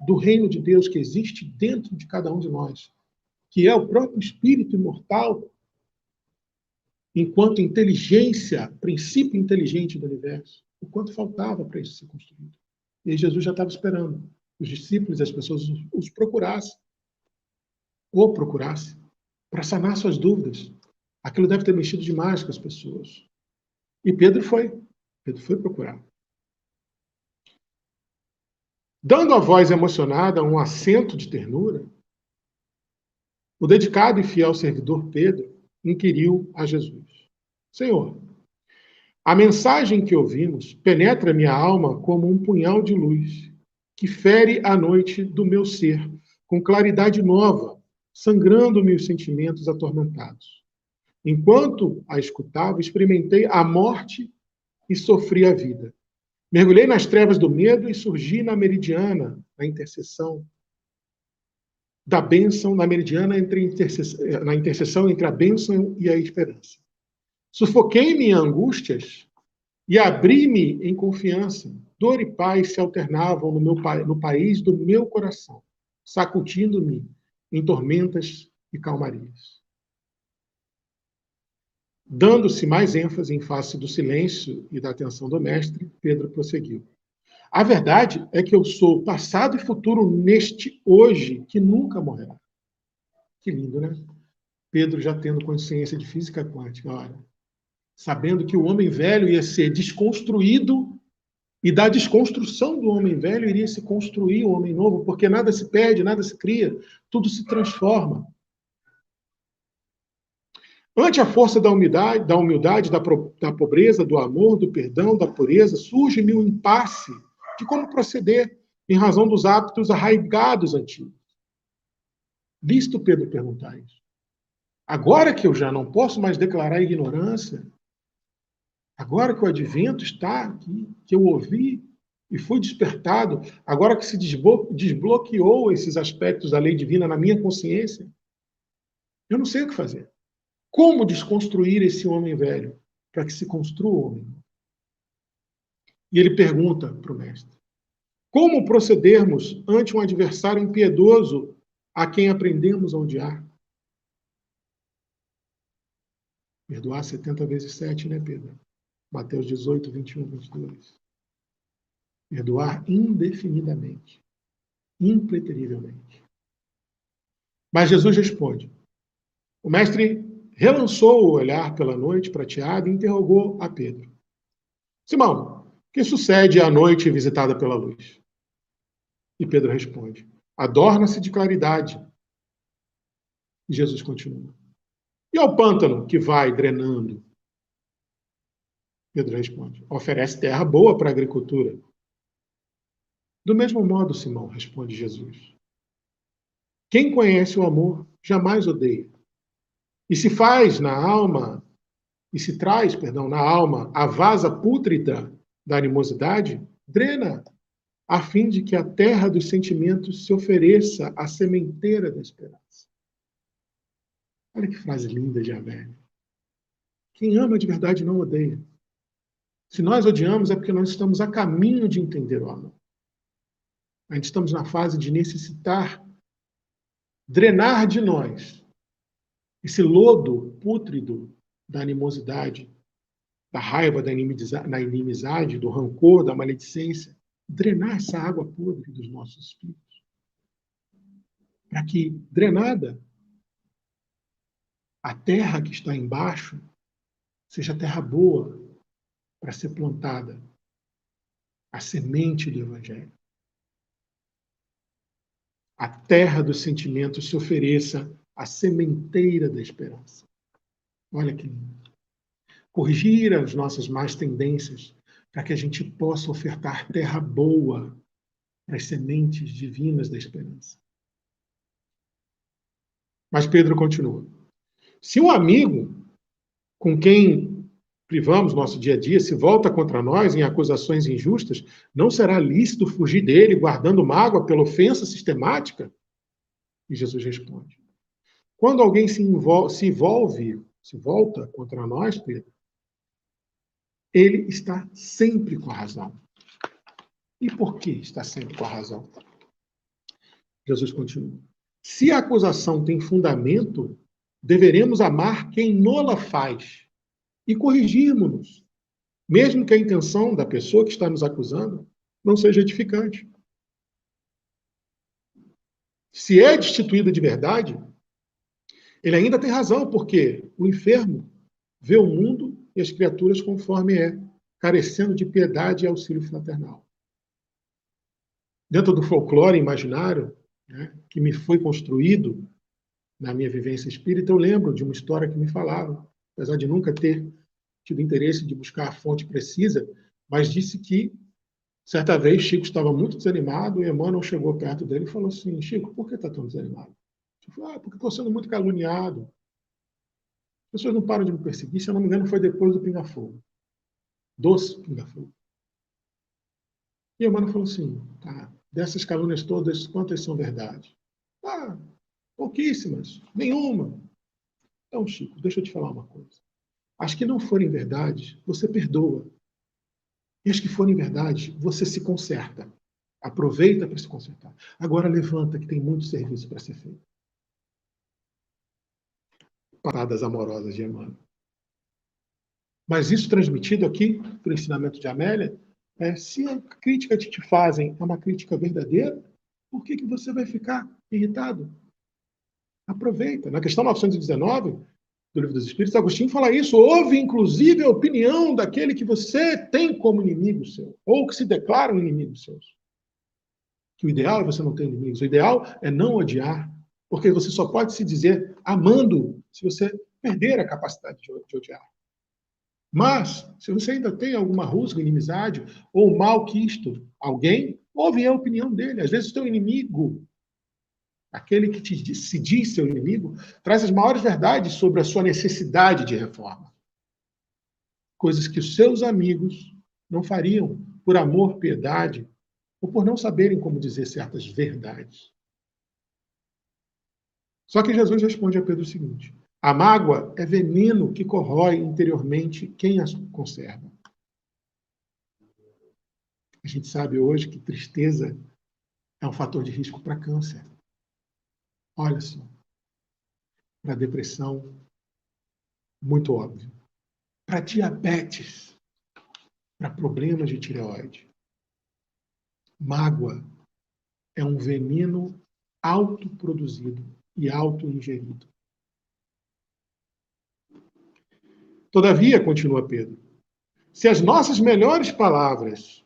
do reino de Deus que existe dentro de cada um de nós, que é o próprio espírito imortal, enquanto inteligência, princípio inteligente do universo, o quanto faltava para isso ser construído. E aí Jesus já estava esperando. Os discípulos e as pessoas os procurassem, ou procurassem, para sanar suas dúvidas. Aquilo deve ter mexido demais com as pessoas. E Pedro foi procurar. Dando à voz emocionada um acento de ternura, o dedicado e fiel servidor Pedro inquiriu a Jesus: Senhor, a mensagem que ouvimos penetra minha alma como um punhal de luz, que fere a noite do meu ser, com claridade nova, sangrando meus sentimentos atormentados. Enquanto a escutava, experimentei a morte e sofri a vida. Mergulhei nas trevas do medo e surgi na meridiana, na interseção da bênção, na meridiana na interseção entre a bênção e a esperança. Sufoquei-me em angústias e abri-me em confiança. Dor e paz se alternavam no país do meu coração, sacudindo-me em tormentas e calmarias. Dando-se mais ênfase em face do silêncio e da atenção do mestre, Pedro prosseguiu. A verdade é que eu sou passado e futuro neste hoje, que nunca morrerá. Que lindo, né? Pedro já tendo consciência de física quântica, olha, sabendo que o homem velho ia ser desconstruído e da desconstrução do homem velho iria se construir o homem novo, porque nada se perde, nada se cria, tudo se transforma. Ante a força da pobreza, do amor, do perdão, da pureza, surge-me um impasse de como proceder, em razão dos hábitos arraigados antigos. Visto Pedro perguntar isso. Agora que eu já não posso mais declarar ignorância, agora que o advento está aqui, que eu ouvi e fui despertado, agora que se desbloqueou esses aspectos da lei divina na minha consciência, eu não sei o que fazer. Como desconstruir esse homem velho para que se construa o homem? E ele pergunta para o mestre: como procedermos ante um adversário impiedoso a quem aprendemos a odiar? Perdoar 70 vezes 7, né, Pedro? Mateus 18, 21, 22. Perdoar indefinidamente, impreterivelmente. Mas Jesus responde. O mestre relançou o olhar pela noite prateada e interrogou a Pedro. Simão, o que sucede à noite visitada pela luz? E Pedro responde, adorna-se de claridade. E Jesus continua. E ao pântano que vai drenando? Pedro responde, oferece terra boa para a agricultura. Do mesmo modo, Simão, responde Jesus. Quem conhece o amor jamais odeia. E se faz na alma, e se traz, perdão, na alma a vasa pútrida da animosidade, drena, a fim de que a terra dos sentimentos se ofereça à sementeira da esperança. Olha que frase linda de Amélia. Quem ama de verdade não odeia. Se nós odiamos é porque nós estamos a caminho de entender o amor. A gente estamos na fase de necessitar drenar de nós esse lodo pútrido da animosidade, da raiva, da inimizade, do rancor, da maledicência, drenar essa água podre dos nossos espíritos. Para que, drenada, a terra que está embaixo seja terra boa para ser plantada, a semente do Evangelho. A terra dos sentimentos se ofereça a sementeira da esperança. Olha que lindo. Corrigir as nossas más tendências para que a gente possa ofertar terra boa para as sementes divinas da esperança. Mas Pedro continua. Se um amigo com quem privamos nosso dia a dia se volta contra nós em acusações injustas, não será lícito fugir dele guardando mágoa pela ofensa sistemática? E Jesus responde. Quando alguém se volta contra nós, Pedro, ele está sempre com a razão. E por que está sempre com a razão? Jesus continua. Se a acusação tem fundamento, deveremos amar quem nola faz e corrigirmos-nos, mesmo que a intenção da pessoa que está nos acusando não seja edificante. Se é destituída de verdade, ele ainda tem razão, porque o enfermo vê o mundo e as criaturas conforme é, carecendo de piedade e auxílio fraternal. Dentro do folclore imaginário, né, que me foi construído na minha vivência espírita, eu lembro de uma história que me falavam, apesar de nunca ter tido interesse de buscar a fonte precisa, mas disse que, certa vez, Chico estava muito desanimado e Emmanuel chegou perto dele e falou assim, Chico, por que está tão desanimado? Chico falou, porque estou sendo muito caluniado. As pessoas não param de me perseguir, se eu não me engano, foi depois do Pinga-Fogo. Dos Pinga-Fogo. E Emmanuel falou assim, tá, dessas calúnias todas, quantas são verdade? Ah, pouquíssimas, nenhuma. Então, Chico, deixa eu te falar uma coisa. As que não forem verdade, você perdoa. E as que forem verdade, você se conserta. Aproveita para se consertar. Agora levanta, que tem muito serviço para ser feito. Paradas amorosas de Emmanuel. Mas isso transmitido aqui, para o ensinamento de Amélia, Se a crítica que te fazem é uma crítica verdadeira, por que você vai ficar irritado? Aproveita. Na questão 919 do Livro dos Espíritos, Agostinho fala isso. Houve, inclusive, a opinião daquele que você tem como inimigo seu, ou que se declara um inimigo seu. Que o ideal é você não ter inimigos. O ideal é não odiar, porque você só pode se dizer amando se você perder a capacidade de odiar. Mas, se você ainda tem alguma rusga, inimizade, ou malquisto alguém, ouve a opinião dele. Às vezes o teu inimigo, aquele que se diz seu inimigo, traz as maiores verdades sobre a sua necessidade de reforma. Coisas que os seus amigos não fariam por amor, piedade, ou por não saberem como dizer certas verdades. Só que Jesus responde a Pedro o seguinte: a mágoa é veneno que corrói interiormente quem as conserva. A gente sabe hoje que tristeza é um fator de risco para câncer. Olha só, para depressão, muito óbvio. Para diabetes, para problemas de tireoide. Mágoa é um veneno autoproduzido e autoingerido. Todavia, continua Pedro, se as nossas melhores palavras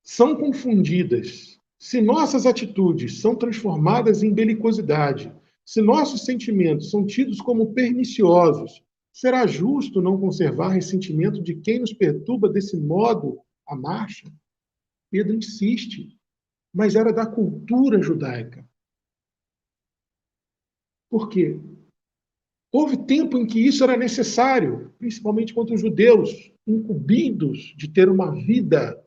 são confundidas, se nossas atitudes são transformadas em belicosidade, se nossos sentimentos são tidos como perniciosos, será justo não conservar ressentimento de quem nos perturba desse modo a marcha? Pedro insiste, mas era da cultura judaica. Por quê? Houve tempo em que isso era necessário, principalmente contra os judeus, incumbidos de ter uma vida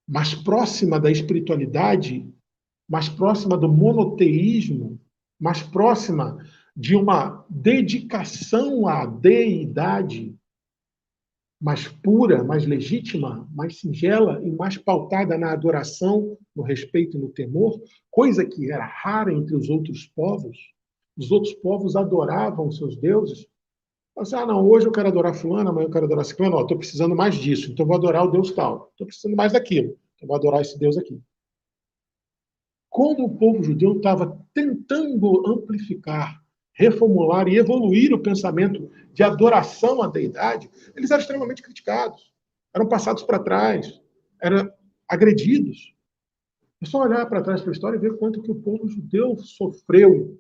mais próxima da espiritualidade, mais próxima do monoteísmo, mais próxima de uma dedicação à deidade mais pura, mais legítima, mais singela e mais pautada na adoração, no respeito e no temor, coisa que era rara entre os outros povos. Os outros povos adoravam seus deuses. Assim, não, hoje eu quero adorar fulano, amanhã eu quero adorar ciclano, estou precisando mais disso, então vou adorar o Deus tal. Estou precisando mais daquilo, então vou adorar esse Deus aqui. Como o povo judeu estava tentando amplificar, reformular e evoluir o pensamento de adoração à deidade, eles eram extremamente criticados, eram passados para trás, eram agredidos. É só olhar para trás para a história e ver quanto que o povo judeu sofreu.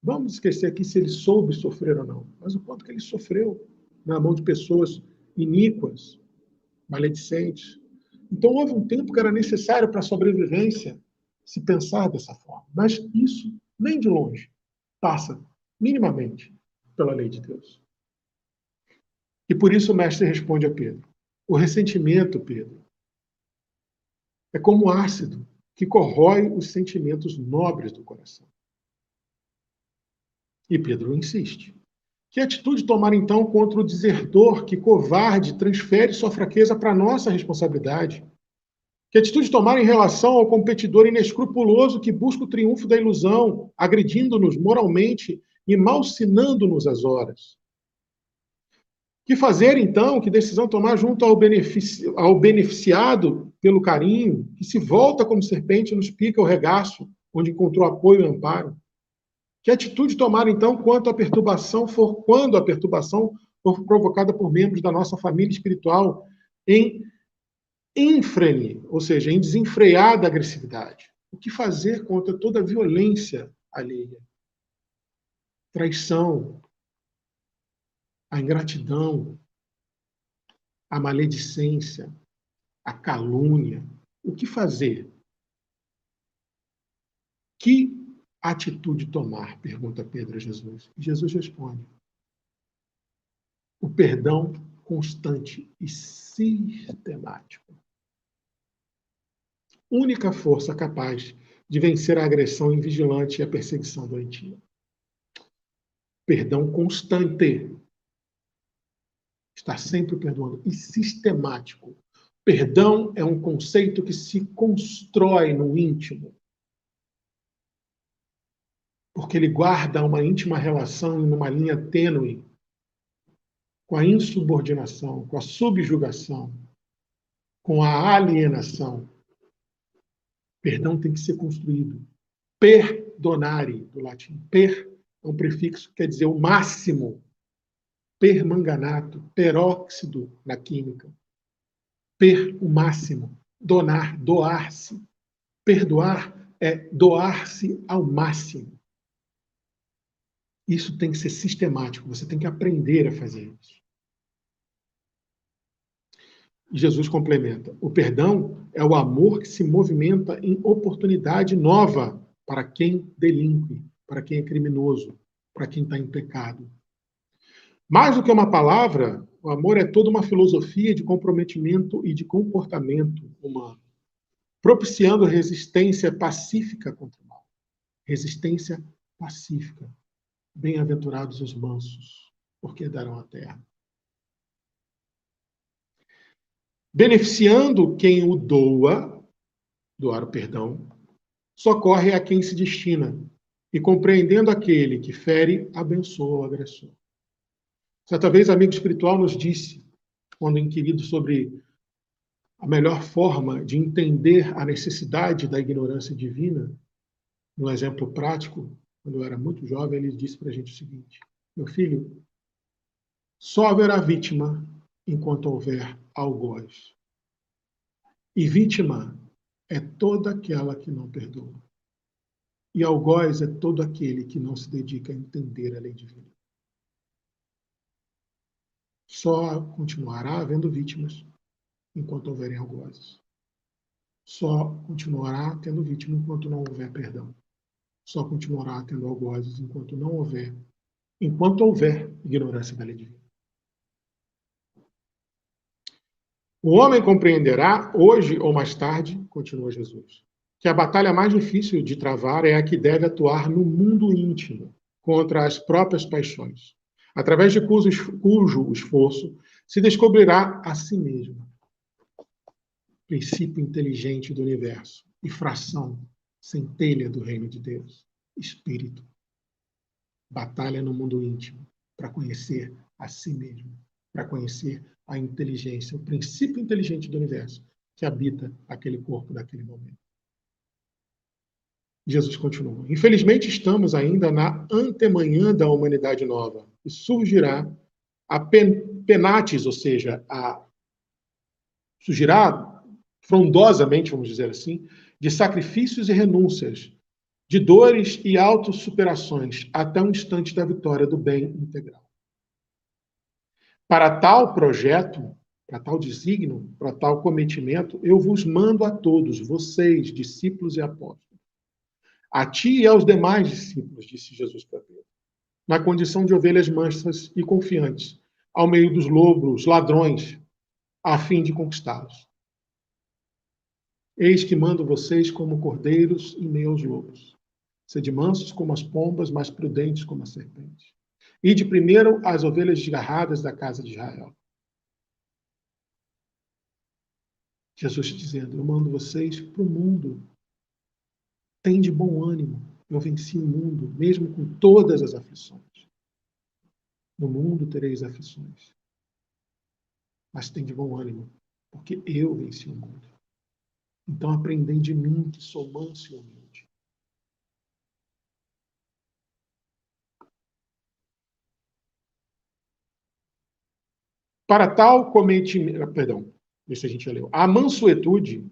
Vamos esquecer aqui se ele soube sofrer ou não, mas o quanto que ele sofreu na mão de pessoas iníquas, maledicentes. Então, houve um tempo que era necessário para a sobrevivência se pensar dessa forma. Mas isso, nem de longe, passa minimamente pela lei de Deus. E por isso o mestre responde a Pedro. O ressentimento, Pedro, é como ácido que corrói os sentimentos nobres do coração. E Pedro insiste. Que atitude tomar então contra o desertor que, covarde, transfere sua fraqueza para a nossa responsabilidade? Que atitude tomar em relação ao competidor inescrupuloso que busca o triunfo da ilusão, agredindo-nos moralmente e malsinando-nos as horas? Que fazer, então? Que decisão tomar junto ao beneficiado pelo carinho, que se volta como serpente e nos pica o regaço, onde encontrou apoio e amparo? Que atitude tomar, então, quando a perturbação for provocada por membros da nossa família espiritual em ínfrene, ou seja, em desenfreada agressividade? O que fazer contra toda a violência alheia? Traição, a ingratidão, a maledicência, a calúnia. O que fazer? Que atitude tomar? Pergunta Pedro a Jesus. E Jesus responde: o perdão constante e sistemático. Única força capaz de vencer a agressão invigilante e a perseguição doentia. Perdão constante. Está sempre perdoando. E sistemático. Perdão é um conceito que se constrói no íntimo. Porque ele guarda uma íntima relação em uma linha tênue com a insubordinação, com a subjugação, com a alienação. Perdão tem que ser construído. Perdonare, do latim. Per é um prefixo que quer dizer o máximo. Permanganato, peróxido na química. Per, o máximo. Donar, doar-se. Perdoar é doar-se ao máximo. Isso tem que ser sistemático, você tem que aprender a fazer isso. E Jesus complementa: o perdão é o amor que se movimenta em oportunidade nova para quem delinque, para quem é criminoso, para quem está em pecado. Mais do que uma palavra, o amor é toda uma filosofia de comprometimento e de comportamento humano, propiciando resistência pacífica contra o mal. Resistência pacífica. Bem-aventurados os mansos, porque darão a terra. Beneficiando quem o doa, doar o perdão, socorre a quem se destina, e compreendendo aquele que fere, abençoa o agressor. Certa vez, amigo espiritual nos disse, quando inquirido sobre a melhor forma de entender a necessidade da ignorância divina, no exemplo prático, quando eu era muito jovem, ele disse para a gente o seguinte: meu filho, só haverá vítima enquanto houver algoz. E vítima é toda aquela que não perdoa. E algoz é todo aquele que não se dedica a entender a lei divina. Só continuará havendo vítimas enquanto houverem algozes. Só continuará tendo vítima enquanto não houver perdão. Só continuará tendo algozes enquanto houver ignorância da lei divina. O homem compreenderá, hoje ou mais tarde, continua Jesus, que a batalha mais difícil de travar é a que deve atuar no mundo íntimo, contra as próprias paixões, através de cujo esforço se descobrirá a si mesmo. Princípio inteligente do universo e fração, centelha do reino de Deus, espírito. Batalha no mundo íntimo para conhecer a si mesmo, para conhecer a inteligência, o princípio inteligente do universo que habita aquele corpo naquele momento. Jesus continua: infelizmente estamos ainda na antemanhã da humanidade nova e surgirá a penates, ou seja, surgirá frondosamente, vamos dizer assim, de sacrifícios e renúncias, de dores e autossuperações, até o instante da vitória do bem integral. Para tal projeto, para tal desígnio, para tal cometimento, eu vos mando a todos, vocês, discípulos e apóstolos, a ti e aos demais discípulos, disse Jesus para Pedro, na condição de ovelhas mansas e confiantes, ao meio dos lobos, ladrões, a fim de conquistá-los. Eis que mando vocês como cordeiros em meio aos lobos. Sede mansos como as pombas, mas prudentes como as serpentes. Ide primeiro as ovelhas desgarradas da casa de Israel. Jesus dizendo: eu mando vocês para o mundo. Tende bom ânimo. Eu venci o mundo, mesmo com todas as aflições. No mundo tereis aflições. Mas tende bom ânimo, porque eu venci o mundo. Então aprendei de mim, que sou manso e humilde. Para tal cometimento, perdão, isso a gente já leu. A mansuetude,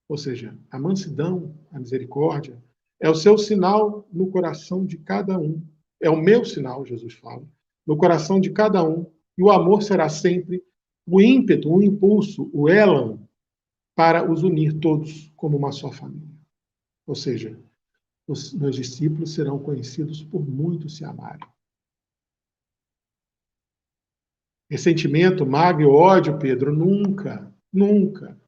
ou seja, a mansidão, a misericórdia, é o seu sinal no coração de cada um. É o meu sinal, Jesus fala, no coração de cada um. E o amor será sempre o ímpeto, o impulso, o élan para os unir todos como uma só família. Ou seja, os meus discípulos serão conhecidos por muito se amarem. Ressentimento, mágoa, ódio, Pedro, nunca, nunca.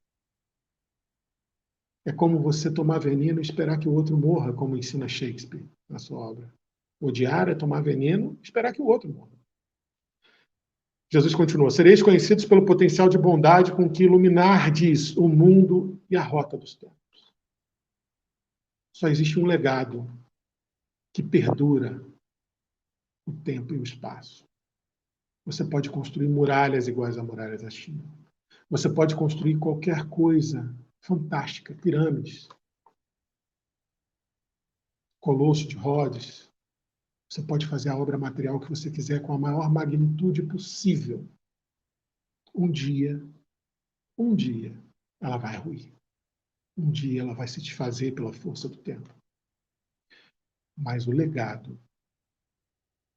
É como você tomar veneno e esperar que o outro morra, como ensina Shakespeare na sua obra. Odiar é tomar veneno e esperar que o outro morra. Jesus continua: sereis conhecidos pelo potencial de bondade com que iluminardes o mundo e a rota dos tempos. Só existe um legado que perdura o tempo e o espaço. Você pode construir muralhas iguais a muralhas da China. Você pode construir qualquer coisa fantástica, pirâmides, colosso de Rhodes. Você pode fazer a obra material que você quiser com a maior magnitude possível. Um dia, ela vai ruir. Um dia ela vai se desfazer pela força do tempo. Mas o legado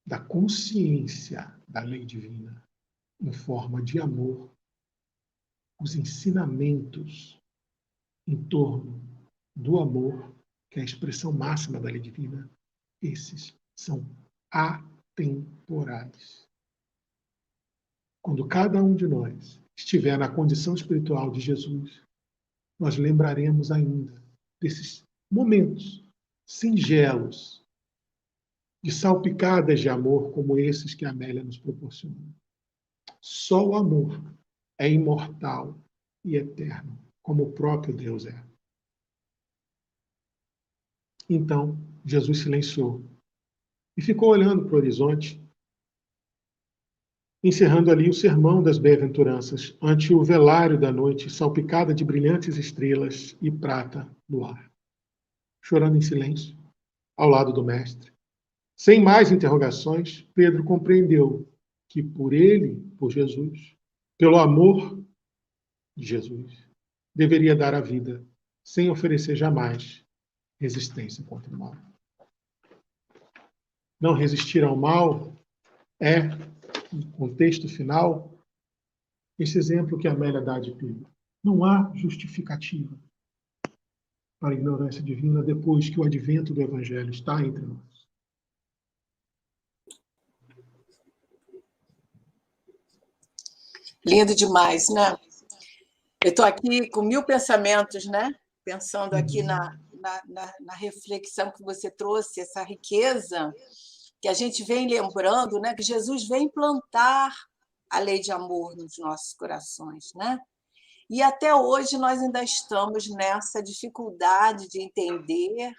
da consciência da lei divina, em forma de amor, os ensinamentos em torno do amor, que é a expressão máxima da lei divina, esses são atemporais. Quando cada um de nós estiver na condição espiritual de Jesus, nós lembraremos ainda desses momentos singelos de salpicadas de amor como esses que a Amélia nos proporciona. Só o amor é imortal e eterno, como o próprio Deus é. Então, Jesus silenciou e ficou olhando para o horizonte, encerrando ali o sermão das bem-aventuranças ante o velário da noite salpicada de brilhantes estrelas e prata no ar. Chorando em silêncio, ao lado do mestre. Sem mais interrogações, Pedro compreendeu que por ele, por Jesus, pelo amor de Jesus, deveria dar a vida, sem oferecer jamais resistência contra o mal. Não resistir ao mal é, no contexto final, esse exemplo que a Amélia dá de Pedro. Não há justificativa para a ignorância divina depois que o advento do Evangelho está entre nós. Lindo demais, né? Eu estou aqui com 1000 pensamentos, né? Pensando aqui na reflexão que você trouxe, essa riqueza que a gente vem lembrando, né? Que Jesus vem implantar a lei de amor nos nossos corações, né? E até hoje nós ainda estamos nessa dificuldade de entender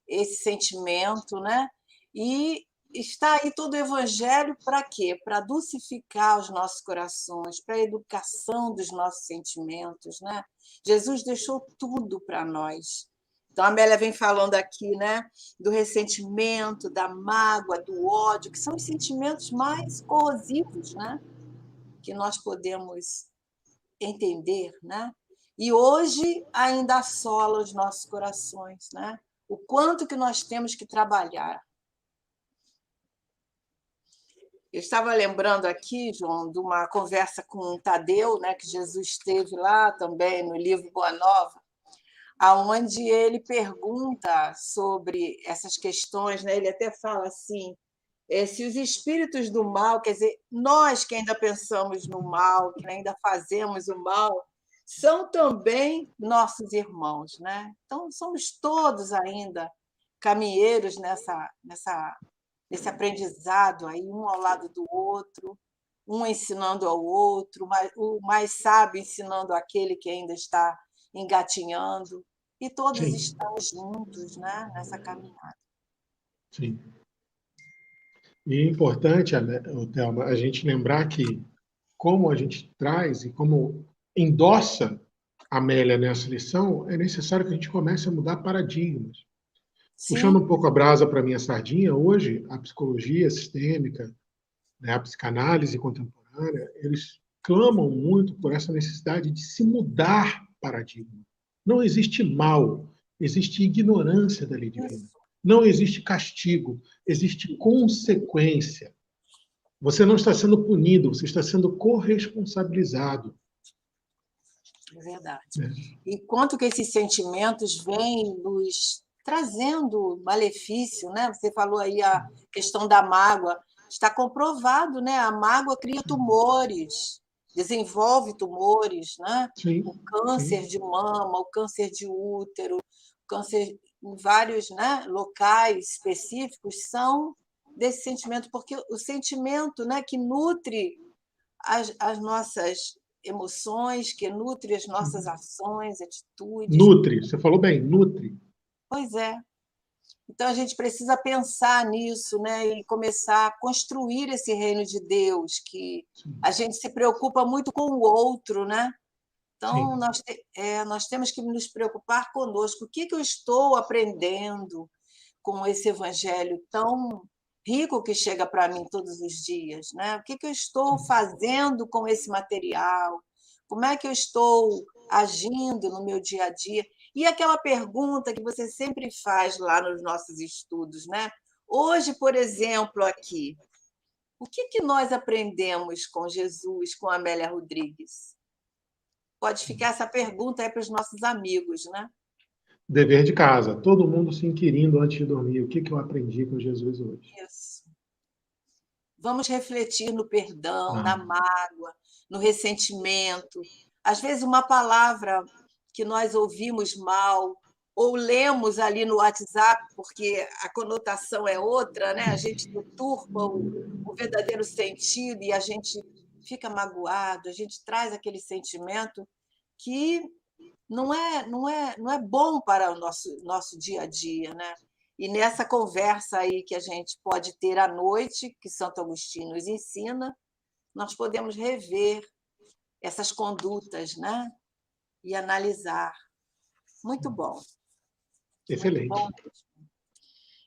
esse sentimento, né? E está aí todo o evangelho para quê? Para dulcificar os nossos corações, para a educação dos nossos sentimentos, né? Jesus deixou tudo para nós. Então, a Amélia vem falando aqui, né, do ressentimento, da mágoa, do ódio, que são os sentimentos mais corrosivos, né, que nós podemos entender, né? E hoje ainda assola os nossos corações, né? O quanto que nós temos que trabalhar. Eu estava lembrando aqui, João, de uma conversa com o Tadeu, né, que Jesus teve lá também no livro Boa Nova, aonde ele pergunta sobre essas questões, né? Ele até fala assim, se os espíritos do mal, quer dizer, nós que ainda pensamos no mal, que ainda fazemos o mal, são também nossos irmãos, né? Então, somos todos ainda caminheiros nesse aprendizado, aí, um ao lado do outro, um ensinando ao outro, o mais sábio ensinando aquele que ainda está engatinhando, e todos Sim. estão juntos, né, nessa caminhada. Sim. E é importante, Thelma, a gente lembrar que como a gente traz e como endossa a Amélia nessa lição, é necessário que a gente comece a mudar paradigmas. Puxando Sim. um pouco a brasa para a minha sardinha, hoje a psicologia sistêmica, né, a psicanálise contemporânea, eles clamam muito por essa necessidade de se mudar paradigma. Não existe mal, existe ignorância da lei divina. Não existe castigo, existe consequência. Você não está sendo punido, você está sendo corresponsabilizado. É verdade. Enquanto que esses sentimentos vêm nos trazendo malefício, né? Você falou aí a questão da mágoa, está comprovado, né? A mágoa cria tumores, desenvolve tumores, né? Sim, O câncer sim. de mama, o câncer de útero, o câncer em vários, né, locais específicos são desse sentimento, porque o sentimento, né, que nutre as nossas emoções, que nutre as nossas ações, atitudes. Nutre, você falou bem, nutre. Pois é. Então, a gente precisa pensar nisso, né? E começar a construir esse reino de Deus, que Sim. a gente se preocupa muito com o outro, né? Então, Sim. nós temos que nos preocupar conosco. O que eu estou aprendendo com esse evangelho tão rico que chega para mim todos os dias, né? O que eu estou Sim. fazendo com esse material? Como é que eu estou agindo no meu dia a dia? E aquela pergunta que você sempre faz lá nos nossos estudos, né? Hoje, por exemplo, aqui, o que nós aprendemos com Jesus, com Amélia Rodrigues? Pode ficar essa pergunta aí para os nossos amigos, né? Dever de casa. Todo mundo se inquirindo antes de dormir. O que eu aprendi com Jesus hoje? Isso. Vamos refletir no perdão, na Ah, mágoa, no ressentimento. Às vezes, uma palavra que nós ouvimos mal ou lemos ali no WhatsApp, porque a conotação é outra, né? A gente deturpa o verdadeiro sentido e a gente fica magoado, a gente traz aquele sentimento que não é bom para o nosso dia a dia, né? E nessa conversa aí que a gente pode ter à noite, que Santo Agostinho nos ensina, nós podemos rever essas condutas, né? E analisar. Muito bom, muito bom excelente. mesmo.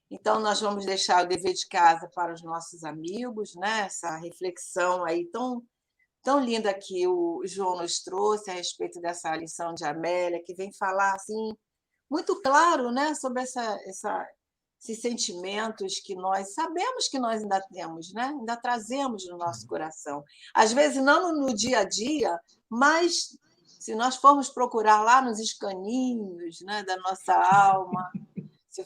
Então, nós vamos deixar o dever de casa para os nossos amigos, né? Essa reflexão aí tão linda que o João nos trouxe a respeito dessa lição de Amélia, que vem falar assim muito claro, né, sobre esses sentimentos que nós sabemos que nós ainda temos, né? Ainda trazemos no nosso coração. Às vezes, não no dia a dia, mas se nós formos procurar lá nos escaninhos, né, da nossa alma, se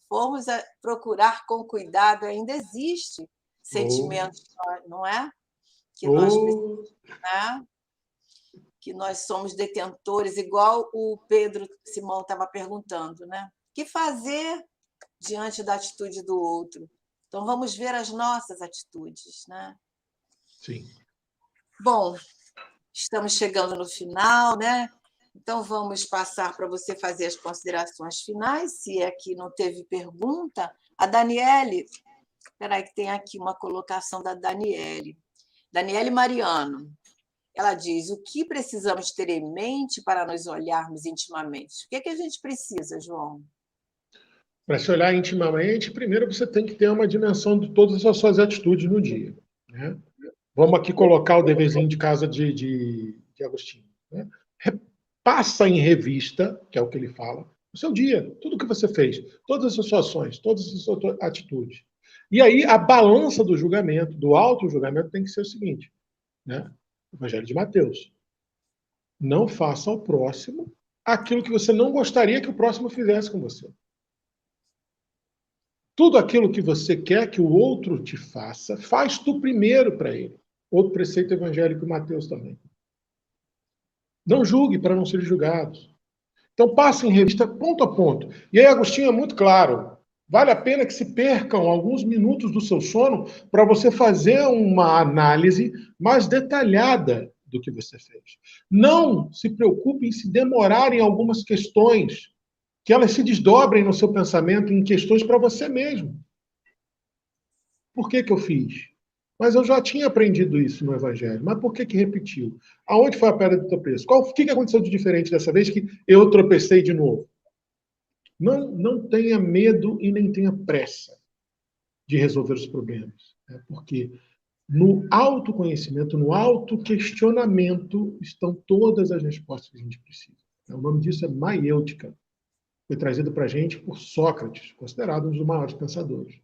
formos procurar com cuidado, ainda existe Ou, sentimentos, não é? Que nós precisamos, ou, né? Que nós somos detentores, igual o Pedro Simão estava perguntando, né? O que fazer diante da atitude do outro? Então, vamos ver as nossas atitudes, né? sim. Bom, estamos chegando no final, né? Então, vamos passar para você fazer as considerações finais, se é que não teve pergunta. A Daniele, espera aí que tem aqui uma colocação da Daniele. Daniele Mariano. Ela diz: o que precisamos ter em mente para nos olharmos intimamente? O que a gente precisa, João? Para se olhar intimamente, primeiro você tem que ter uma dimensão de todas as suas atitudes no dia. Né? Vamos aqui colocar o deverzinho de casa de Agostinho. Né? Passa em revista, que é o que ele fala, o seu dia, tudo que você fez, todas as suas ações, todas as suas atitudes. E aí a balança do julgamento, do auto-julgamento, tem que ser o seguinte, né? Evangelho de Mateus. Não faça ao próximo aquilo que você não gostaria que o próximo fizesse com você. Tudo aquilo que você quer que o outro te faça, faz tu primeiro para ele. Outro preceito evangélico Mateus também. Não julgue para não ser julgados. Então, passe em revista ponto a ponto. E aí, Agostinho é muito claro. Vale a pena que se percam alguns minutos do seu sono para você fazer uma análise mais detalhada do que você fez. Não se preocupe em se demorar em algumas questões, que elas se desdobrem no seu pensamento em questões para você mesmo. Por que eu fiz? Mas eu já tinha aprendido isso no Evangelho. Mas por que repetiu? Aonde foi a pedra do tropeço? O que aconteceu de diferente dessa vez que eu tropecei de novo? Não tenha medo e nem tenha pressa de resolver os problemas. Né? Porque no autoconhecimento, no autoquestionamento, estão todas as respostas que a gente precisa. O nome disso é maiêutica. Foi trazido para a gente por Sócrates, considerado um dos maiores pensadores.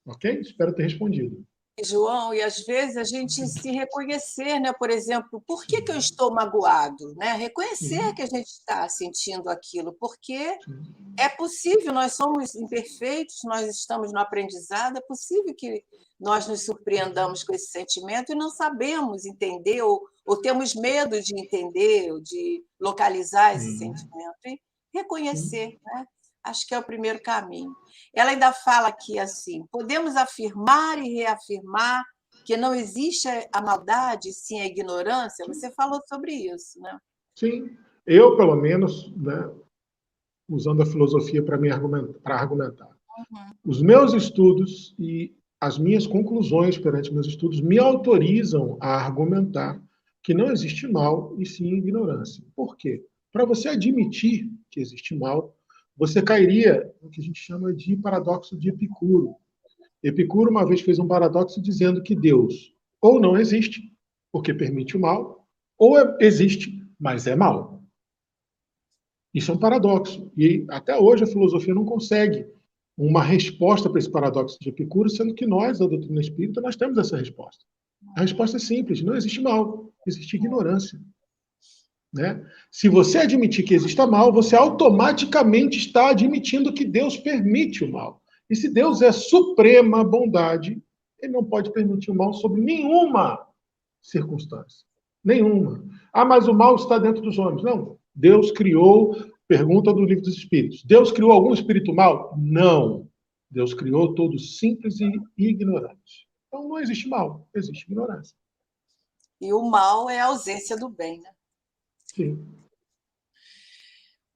Ok? Espero ter respondido. João, e às vezes a gente se reconhecer, né? Por exemplo, por que eu Sim. estou magoado? Né? Reconhecer Sim. que a gente está sentindo aquilo, porque Sim. é possível, nós somos imperfeitos, nós estamos no aprendizado, é possível que nós nos surpreendamos com esse sentimento e não sabemos entender, ou temos medo de entender, ou de localizar esse Sim. sentimento. E Sim. reconhecer, né? Acho que é o primeiro caminho. Ela ainda fala aqui assim: podemos afirmar e reafirmar que não existe a maldade, sim a ignorância. Você falou sobre isso, né? Sim. Eu, pelo menos, né, usando a filosofia para argumentar. Uhum. Os meus estudos e as minhas conclusões perante meus estudos me autorizam a argumentar que não existe mal e sim ignorância. Por quê? Para você admitir que existe mal, você cairia no que a gente chama de paradoxo de Epicuro. Epicuro uma vez fez um paradoxo dizendo que Deus ou não existe, porque permite o mal, ou existe, mas é mal. Isso é um paradoxo. E até hoje a filosofia não consegue uma resposta para esse paradoxo de Epicuro, sendo que nós, da doutrina espírita, nós temos essa resposta. A resposta é simples: não existe mal, existe ignorância. Né? Se você admitir que exista mal, você automaticamente está admitindo que Deus permite o mal. E se Deus é suprema bondade, ele não pode permitir o mal sob nenhuma circunstância. Nenhuma. Ah, mas o mal está dentro dos homens. Não. Deus criou, pergunta do Livro dos Espíritos, Deus criou algum espírito mal? Não. Deus criou todos simples e ignorantes. Então não existe mal, existe ignorância. E o mal é a ausência do bem, né? Sim.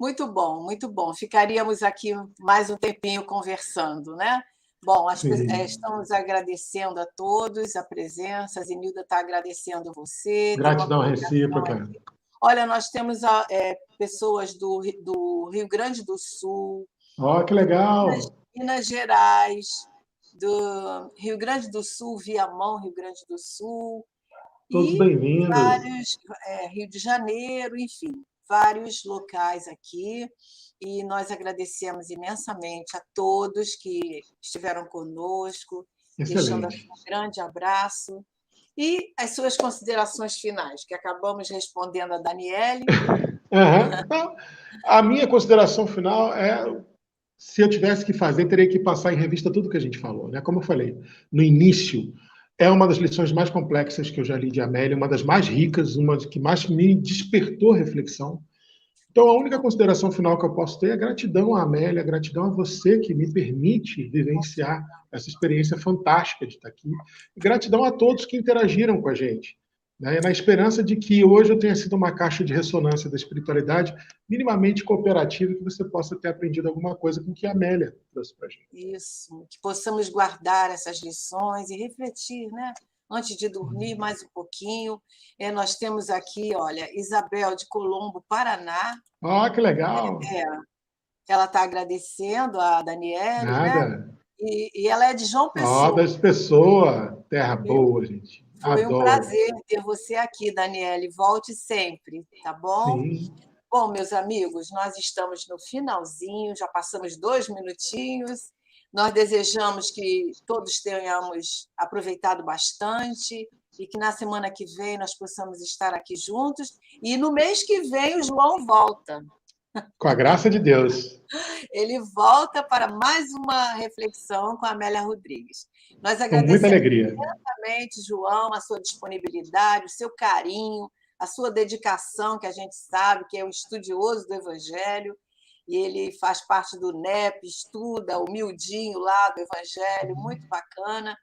Muito bom, muito bom. Ficaríamos aqui mais um tempinho conversando, né? Bom, estamos agradecendo a todos a presença. A Zenilda está agradecendo você. Tem uma Gratidão recíproca. Olha, nós temos pessoas do Rio Grande do Sul, Ó, que legal! Minas Gerais, do Rio Grande do Sul, Viamão, Rio Grande do Sul, Todos e bem-vindos. vários, Rio de Janeiro, enfim, vários locais aqui. E nós agradecemos imensamente a todos que estiveram conosco, deixando aqui um grande abraço. E as suas considerações finais, que acabamos respondendo a Daniele. Uhum. A minha consideração final é, se eu tivesse que fazer, teria que passar em revista tudo que a gente falou. Né? Como eu falei, no início, é uma das lições mais complexas que eu já li de Amélia, uma das mais ricas, uma que mais me despertou reflexão. Então, a única consideração final que eu posso ter é gratidão à Amélia, gratidão a você que me permite vivenciar essa experiência fantástica de estar aqui, e gratidão a todos que interagiram com a gente, né? Na esperança de que hoje eu tenha sido uma caixa de ressonância da espiritualidade minimamente cooperativa, que você possa ter aprendido alguma coisa com o que a Amélia trouxe para a gente. Isso, que possamos guardar essas lições e refletir, né? Antes de dormir mais um pouquinho. Nós temos aqui, olha, Isabel de Colombo, Paraná. Ah, que legal! Ela está agradecendo a Daniele, né? Nada. E ela é de João Ó, Pessoa. das pessoas, terra boa, gente. Foi um Adoro. prazer ter você aqui, Daniele. Volte sempre, tá bom? Sim. Bom, meus amigos, nós estamos no finalzinho, já passamos 2 minutinhos. Nós desejamos que todos tenhamos aproveitado bastante e que na semana que vem nós possamos estar aqui juntos. E no mês que vem o João volta. Com a graça de Deus. Ele volta para mais uma reflexão com a Amélia Rodrigues. Nós Com muita agradecemos alegria. imensamente, João, a sua disponibilidade, o seu carinho, a sua dedicação, que a gente sabe que é um estudioso do Evangelho, e ele faz parte do NEP, estuda humildinho lá do Evangelho, muito bacana.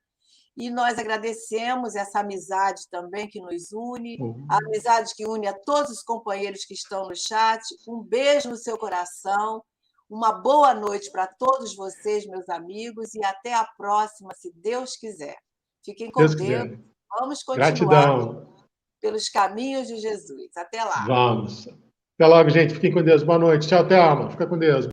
E nós agradecemos essa amizade também que nos une, a amizade que une a todos os companheiros que estão no chat. Um beijo no seu coração, uma boa noite para todos vocês, meus amigos, e até a próxima, se Deus quiser. Fiquem com Deus. Vamos continuar Gratidão. Pelos caminhos de Jesus. Até lá. Vamos. Até logo, gente. Fiquem com Deus. Boa noite. Tchau, Thelma. Fica com Deus.